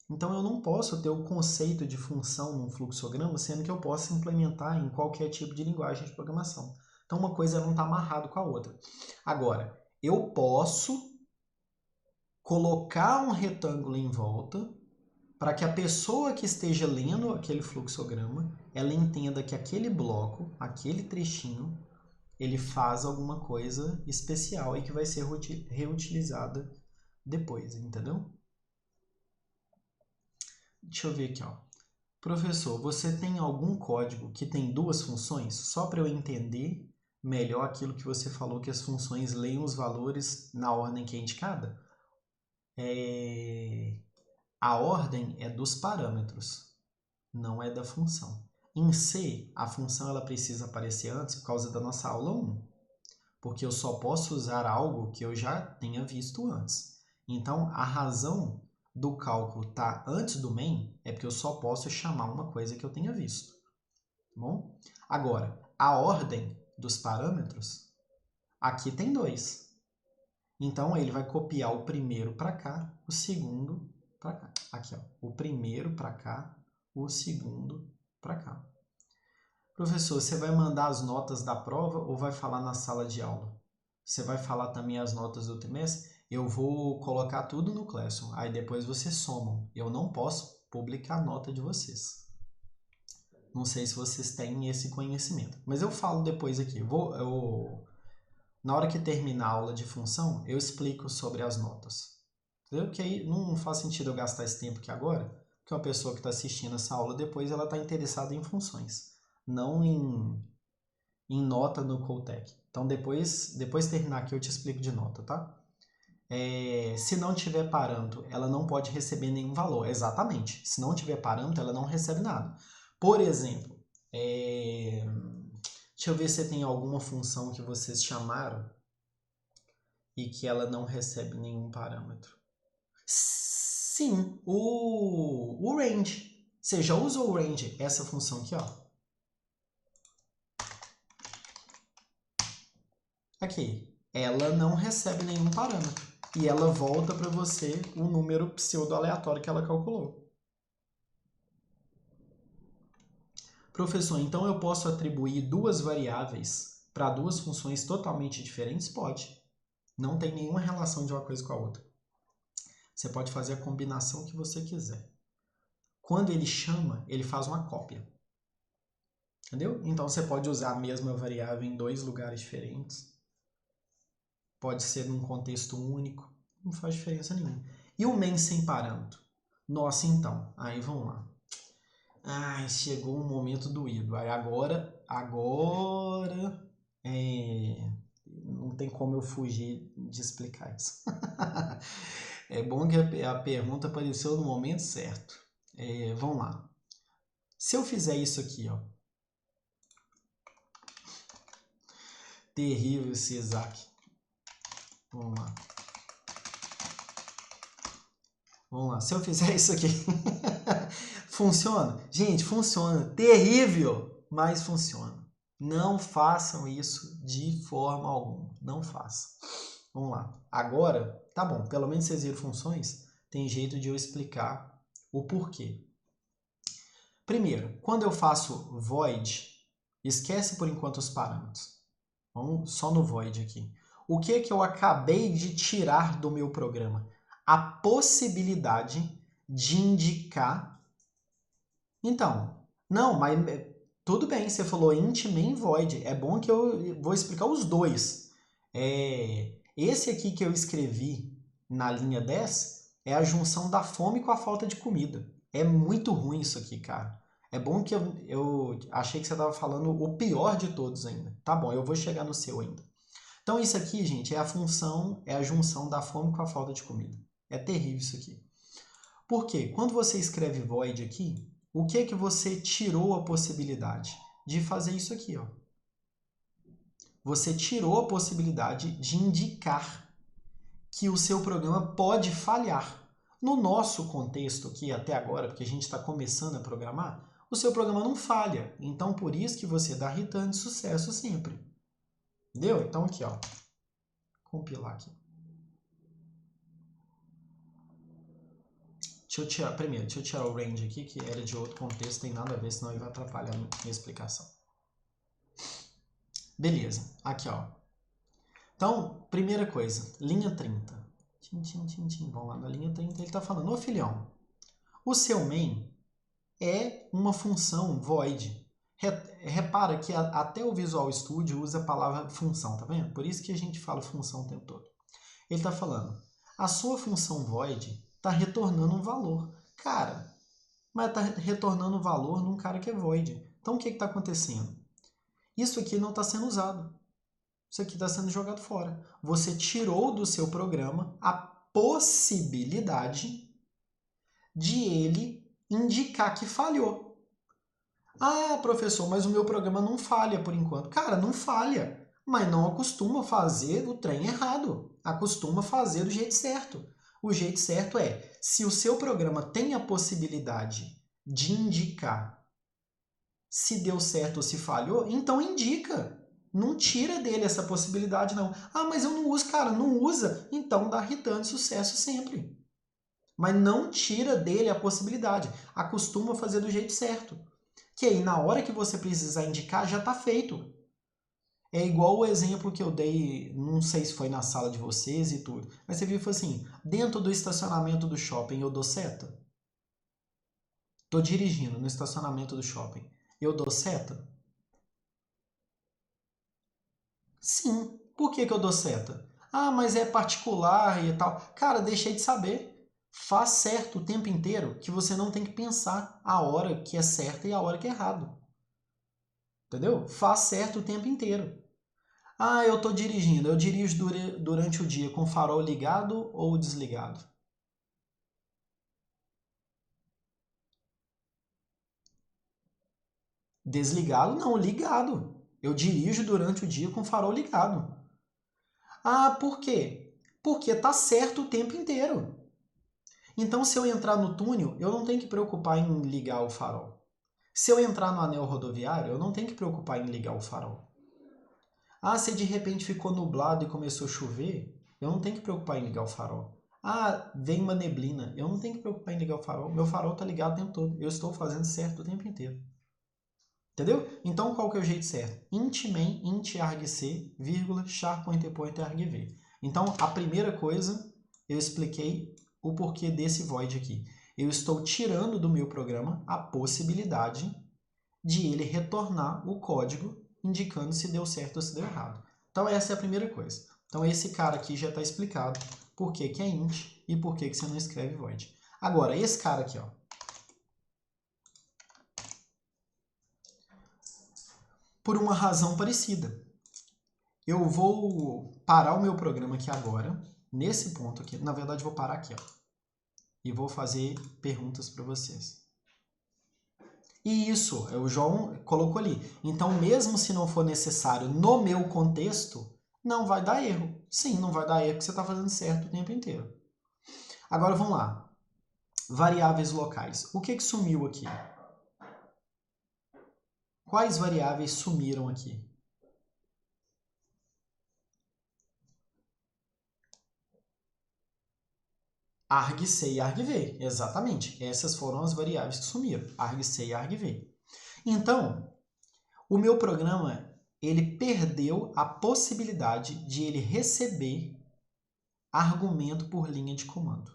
Então, eu não posso ter o conceito de função num fluxograma, sendo que eu posso implementar em qualquer tipo de linguagem de programação. Então, uma coisa não está amarrada com a outra. Agora, eu posso colocar um retângulo em volta para que a pessoa que esteja lendo aquele fluxograma, ela entenda que aquele bloco, aquele trechinho, ele faz alguma coisa especial e que vai ser reutilizada depois, entendeu? Deixa eu ver aqui, ó. Professor, você tem algum código que tem duas funções? Só para eu entender melhor aquilo que você falou, que as funções leem os valores na ordem que é indicada? A ordem é dos parâmetros, não é da função. Em C, a função ela precisa aparecer antes por causa da nossa aula 1, porque eu só posso usar algo que eu já tenha visto antes. Então, a razão do cálculo estar antes do main é porque eu só posso chamar uma coisa que eu tenha visto. Tá bom? Agora, a ordem dos parâmetros, aqui tem 2. Então, ele vai copiar o primeiro para cá, o segundo para cá. Aqui, ó, o primeiro para cá, o segundo para cá. Professor, você vai mandar as notas da prova ou vai falar na sala de aula? Você vai falar também as notas do trimestre? Eu vou colocar tudo no Classroom, aí depois vocês somam. Eu não posso publicar a nota de vocês. Não sei se vocês têm esse conhecimento, mas eu falo depois aqui. Na hora que terminar a aula de função, eu explico sobre as notas. Entendeu? Porque aí não faz sentido eu gastar esse tempo aqui agora, porque uma pessoa que está assistindo essa aula depois, ela está interessada em funções, não em nota no Coltec. Então, depois terminar aqui, eu te explico de nota, tá? Se não tiver parâmetro, ela não pode receber nenhum valor. Exatamente. Se não tiver parâmetro, ela não recebe nada. Por exemplo, deixa eu ver se tem alguma função que vocês chamaram e que ela não recebe nenhum parâmetro. Sim, o range. Você já usou o range, essa função aqui, ó. Aqui, ela não recebe nenhum parâmetro. E ela volta para você o número pseudo-aleatório que ela calculou. Professor, então eu posso atribuir duas variáveis para duas funções totalmente diferentes? Pode. Não tem nenhuma relação de uma coisa com a outra. Você pode fazer a combinação que você quiser. Quando ele chama, ele faz uma cópia. Entendeu? Então você pode usar a mesma variável em dois lugares diferentes. Pode ser num contexto único. Não faz diferença nenhuma. E o main sem parâmetro? Nossa, então. Aí vamos lá. Ai, chegou um momento doído. Aí agora não tem como eu fugir de explicar isso. É bom que a pergunta apareceu no momento certo. Vamos lá. Se eu fizer isso aqui, ó. Terrível esse Isaac. Vamos lá. Vamos lá. Se eu fizer isso aqui... Funciona? Gente, funciona. Terrível, mas funciona. Não façam isso de forma alguma. Não façam. Vamos lá. Agora, tá bom. Pelo menos vocês viram funções. Tem jeito de eu explicar o porquê. Primeiro, quando eu faço void, esquece por enquanto os parâmetros. Vamos só no void aqui. O que eu acabei de tirar do meu programa? a possibilidade de indicar. Então, não, mas tudo bem, você falou int main void. É bom que eu vou explicar os dois. Esse aqui que eu escrevi na linha 10 é a junção da fome com a falta de comida. É muito ruim isso aqui, cara. É bom que eu achei que você estava falando o pior de todos ainda. Tá bom, eu vou chegar no seu ainda. Então isso aqui, gente, é a função, é a junção da fome com a falta de comida. É terrível isso aqui. Por quê? Quando você escreve void aqui, o que que você tirou a possibilidade? De fazer isso aqui, ó. Você tirou a possibilidade de indicar que o seu programa pode falhar. No nosso contexto aqui até agora, porque a gente está começando a programar, o seu programa não falha. Então, por isso que você dá return de sucesso sempre. Entendeu? Então, aqui, ó. Compilar aqui. Deixa eu tirar o range aqui, que era de outro contexto, tem nada a ver, senão ele vai atrapalhar a minha explicação. Beleza, aqui ó. Então, primeira coisa, linha 30. Vamos lá na linha 30, ele está falando, ô filhão, o seu main é uma função void. Repara que até o Visual Studio usa a palavra função, tá vendo? Por isso que a gente fala função o tempo todo. Ele está falando, a sua função void está retornando um valor. Cara, mas está retornando um valor num cara que é void. Então, o que está acontecendo? Isso aqui não está sendo usado. Isso aqui está sendo jogado fora. Você tirou do seu programa a possibilidade de ele indicar que falhou. Ah, professor, mas o meu programa não falha por enquanto. Cara, não falha, mas não acostuma fazer o trem errado. Acostuma fazer do jeito certo. O jeito certo é, se o seu programa tem a possibilidade de indicar se deu certo ou se falhou, então indica. Não tira dele essa possibilidade, não. Ah, mas eu não uso. Cara, não usa. Então dá return de sucesso sempre. Mas não tira dele a possibilidade. Acostuma fazer do jeito certo. Que aí, na hora que você precisar indicar, já está feito. É igual o exemplo que eu dei, não sei se foi na sala de vocês e tudo, mas você viu e falou assim, dentro do estacionamento do shopping eu dou seta? Estou dirigindo no estacionamento do shopping. Eu dou seta? Sim. Por que eu dou seta? Ah, mas é particular e tal. Cara, deixei de saber. Faz certo o tempo inteiro que você não tem que pensar a hora que é certa e a hora que é errado. Entendeu? Faz certo o tempo inteiro. Ah, eu estou dirigindo. Eu dirijo durante o dia com o farol ligado ou desligado? Desligado? Não, ligado. Eu dirijo durante o dia com o farol ligado. Ah, por quê? Porque tá certo o tempo inteiro. Então, se eu entrar no túnel, eu não tenho que preocupar em ligar o farol. Se eu entrar no anel rodoviário, eu não tenho que preocupar em ligar o farol. Ah, se de repente ficou nublado e começou a chover, eu não tenho que preocupar em ligar o farol. Ah, vem uma neblina, eu não tenho que preocupar em ligar o farol. Meu farol está ligado o tempo todo. Eu estou fazendo certo o tempo inteiro. Entendeu? Então, qual que é o jeito certo? Int main, int argc, vírgula, char pointer pointer argv. Então, a primeira coisa, eu expliquei o porquê desse void aqui. Eu estou tirando do meu programa a possibilidade de ele retornar o código indicando se deu certo ou se deu errado. Então essa é a primeira coisa. Então esse cara aqui já está explicado por que é int e por que você não escreve void. Agora, esse cara aqui, ó. Por uma razão parecida. Eu vou parar o meu programa aqui agora, nesse ponto aqui. Na verdade, vou parar aqui, ó. E vou fazer perguntas para vocês. E isso, o João colocou ali. Então, mesmo se não for necessário no meu contexto, não vai dar erro. Sim, não vai dar erro porque você está fazendo certo o tempo inteiro. Agora, vamos lá. Variáveis locais. O que sumiu aqui? Quais variáveis sumiram aqui? argc e argv, exatamente. Essas foram as variáveis que sumiram, argc e argv. Então, o meu programa, ele perdeu a possibilidade de ele receber argumento por linha de comando.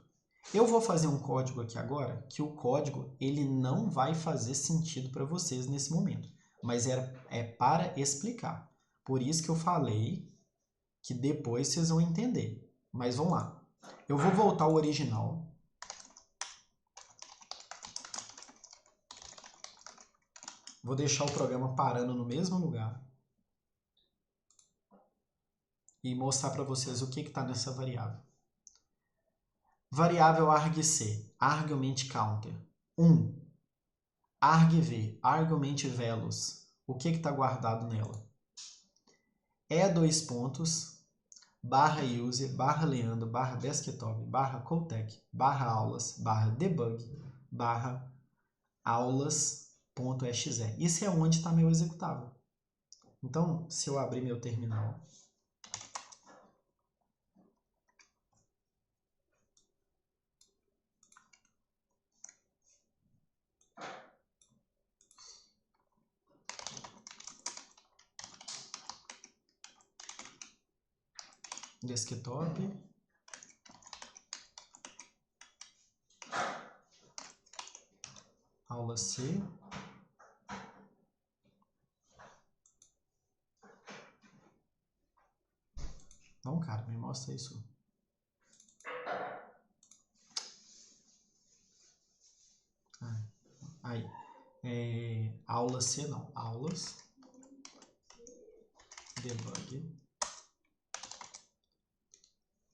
Eu vou fazer um código aqui agora, que o código ele não vai fazer sentido para vocês nesse momento, mas é para explicar. Por isso que eu falei que depois vocês vão entender. Mas vamos lá. Eu vou voltar ao original. Vou deixar o programa parando no mesmo lugar. E mostrar para vocês o que está nessa variável. Variável argc, argument counter. 1. Argv, argument velos. O que está guardado nela? E2 barra user, barra Leandro, barra desktop, barra Codec, barra aulas, barra debug, barra aulas.exe. Isso é onde está meu executável. Então, se eu abrir meu terminal, desktop, aula C, não, cara, me mostra isso. Aí, aula C não, aulas, debug.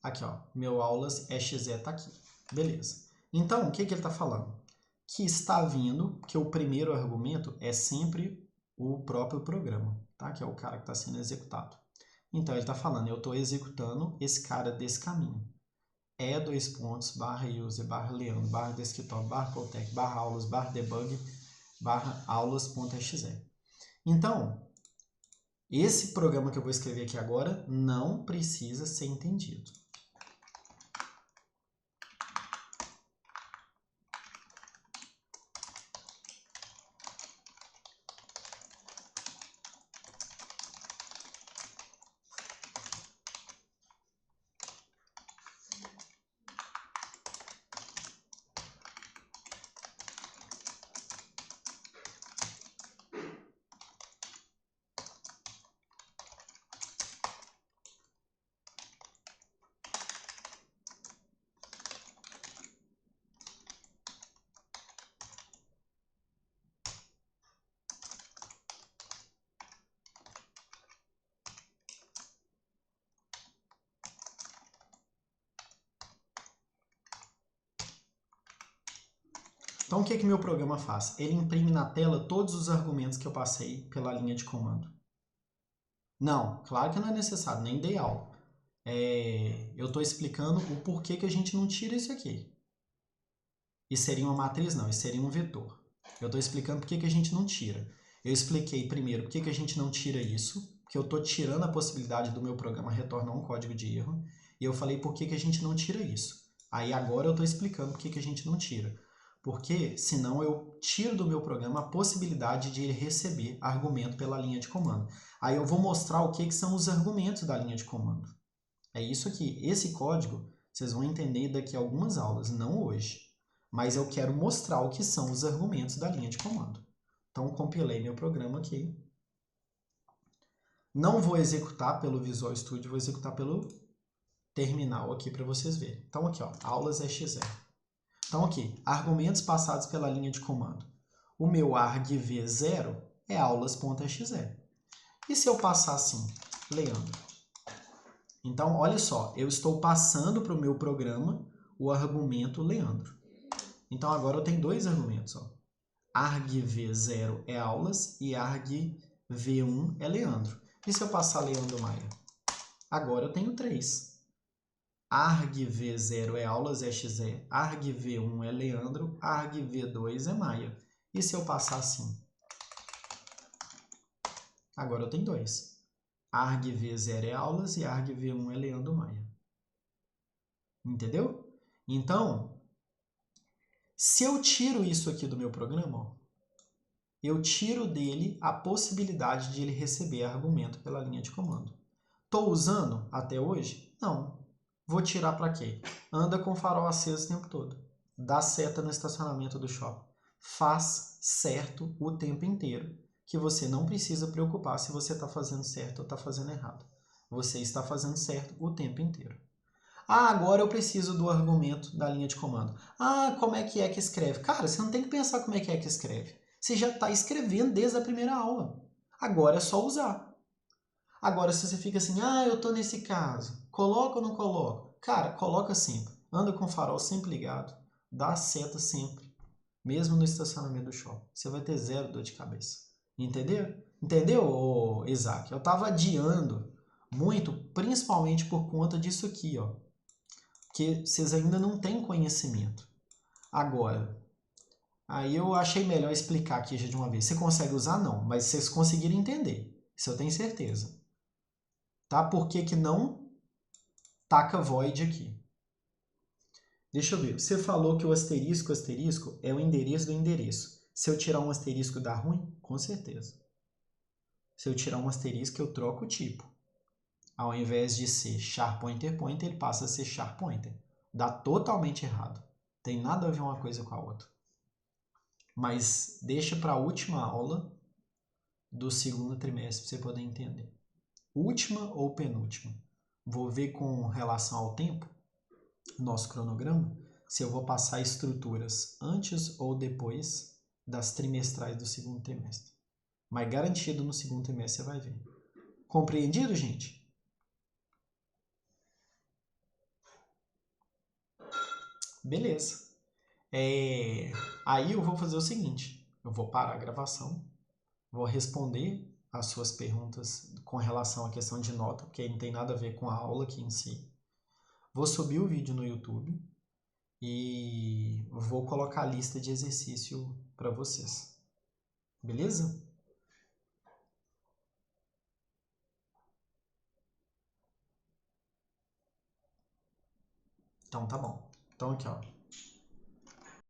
Aqui, ó, meu aulas exe tá aqui. Beleza. Então, o que ele está falando? Que está vindo, que o primeiro argumento é sempre o próprio programa, tá? Que é o cara que está sendo executado. Então, ele está falando, eu estou executando esse cara desse caminho. E2 barra user, barra Leandro, barra desktop, barra Codec, barra aulas, barra debug, barra aulas.exe. Então, esse programa que eu vou escrever aqui agora não precisa ser entendido. Então, o que meu programa faz? Ele imprime na tela todos os argumentos que eu passei pela linha de comando. Não, claro que não é necessário, nem dei aula. Eu estou explicando o porquê que a gente não tira isso aqui. Isso seria uma matriz? Não, isso seria um vetor. Eu estou explicando por que a gente não tira. Eu expliquei primeiro por que a gente não tira isso, porque eu estou tirando a possibilidade do meu programa retornar um código de erro, e eu falei por que a gente não tira isso. Aí agora eu estou explicando por que a gente não tira. Porque senão eu tiro do meu programa a possibilidade de ele receber argumento pela linha de comando. Aí eu vou mostrar o que são os argumentos da linha de comando. É isso aqui. Esse código vocês vão entender daqui a algumas aulas, não hoje. Mas eu quero mostrar o que são os argumentos da linha de comando. Então, compilei meu programa aqui. Não vou executar pelo Visual Studio, vou executar pelo terminal aqui para vocês verem. Então, aqui, ó, aulas exe. Então, aqui, argumentos passados pela linha de comando. O meu argv0 é aulas.exe. E se eu passar assim, Leandro? Então, olha só, eu estou passando para o meu programa o argumento Leandro. Então, agora eu tenho dois argumentos. Ó. argv0 é aulas e argv1 é Leandro. E se eu passar Leandro Maia? Agora eu tenho três. argv0 é aulas exe, argv1 é Leandro, argv2 é Maia. E se eu passar assim? Agora eu tenho dois. argv0 é aulas e argv1 é Leandro Maia. Entendeu? Então, se eu tiro isso aqui do meu programa, ó, eu tiro dele a possibilidade de ele receber argumento pela linha de comando. Estou usando até hoje? Não. Vou tirar para quê? Anda com o farol aceso o tempo todo. Dá seta no estacionamento do shopping. Faz certo o tempo inteiro, que você não precisa preocupar se você está fazendo certo ou está fazendo errado. Você está fazendo certo o tempo inteiro. Ah, agora eu preciso do argumento da linha de comando. Ah, como é que escreve? Cara, você não tem que pensar como é que escreve. Você já está escrevendo desde a primeira aula. Agora é só usar. Agora, se você fica assim, ah, eu tô nesse caso, coloca ou não coloco? Cara, coloca sempre. Anda com o farol sempre ligado. Dá a seta sempre. Mesmo no estacionamento do shopping. Você vai ter zero dor de cabeça. Entendeu? Entendeu, Isaac? Eu tava adiando muito, principalmente por conta disso aqui, ó. Que vocês ainda não têm conhecimento. Agora, aí eu achei melhor explicar aqui já de uma vez. Você consegue usar? Não, mas vocês conseguiram entender. Isso eu tenho certeza. Tá? Por que que não taca void aqui? Deixa eu ver. Você falou que o asterisco é o endereço do endereço. Se eu tirar um asterisco dá ruim? Com certeza. Se eu tirar um asterisco, eu troco o tipo. Ao invés de ser char pointer pointer, ele passa a ser char pointer. Dá totalmente errado. Tem nada a ver uma coisa com a outra. Mas deixa para a última aula do segundo trimestre para você poder entender. Última ou penúltima? Vou ver com relação ao tempo, nosso cronograma, se eu vou passar estruturas antes ou depois das trimestrais do segundo trimestre. Mas garantido no segundo trimestre você vai ver. Compreendido, gente? Beleza. Aí eu vou fazer o seguinte. Eu vou parar a gravação. Vou responder as suas perguntas com relação à questão de nota, porque não tem nada a ver com a aula aqui em si. Vou subir o vídeo no YouTube e vou colocar a lista de exercício para vocês. Beleza? Então tá bom. Então aqui, ó.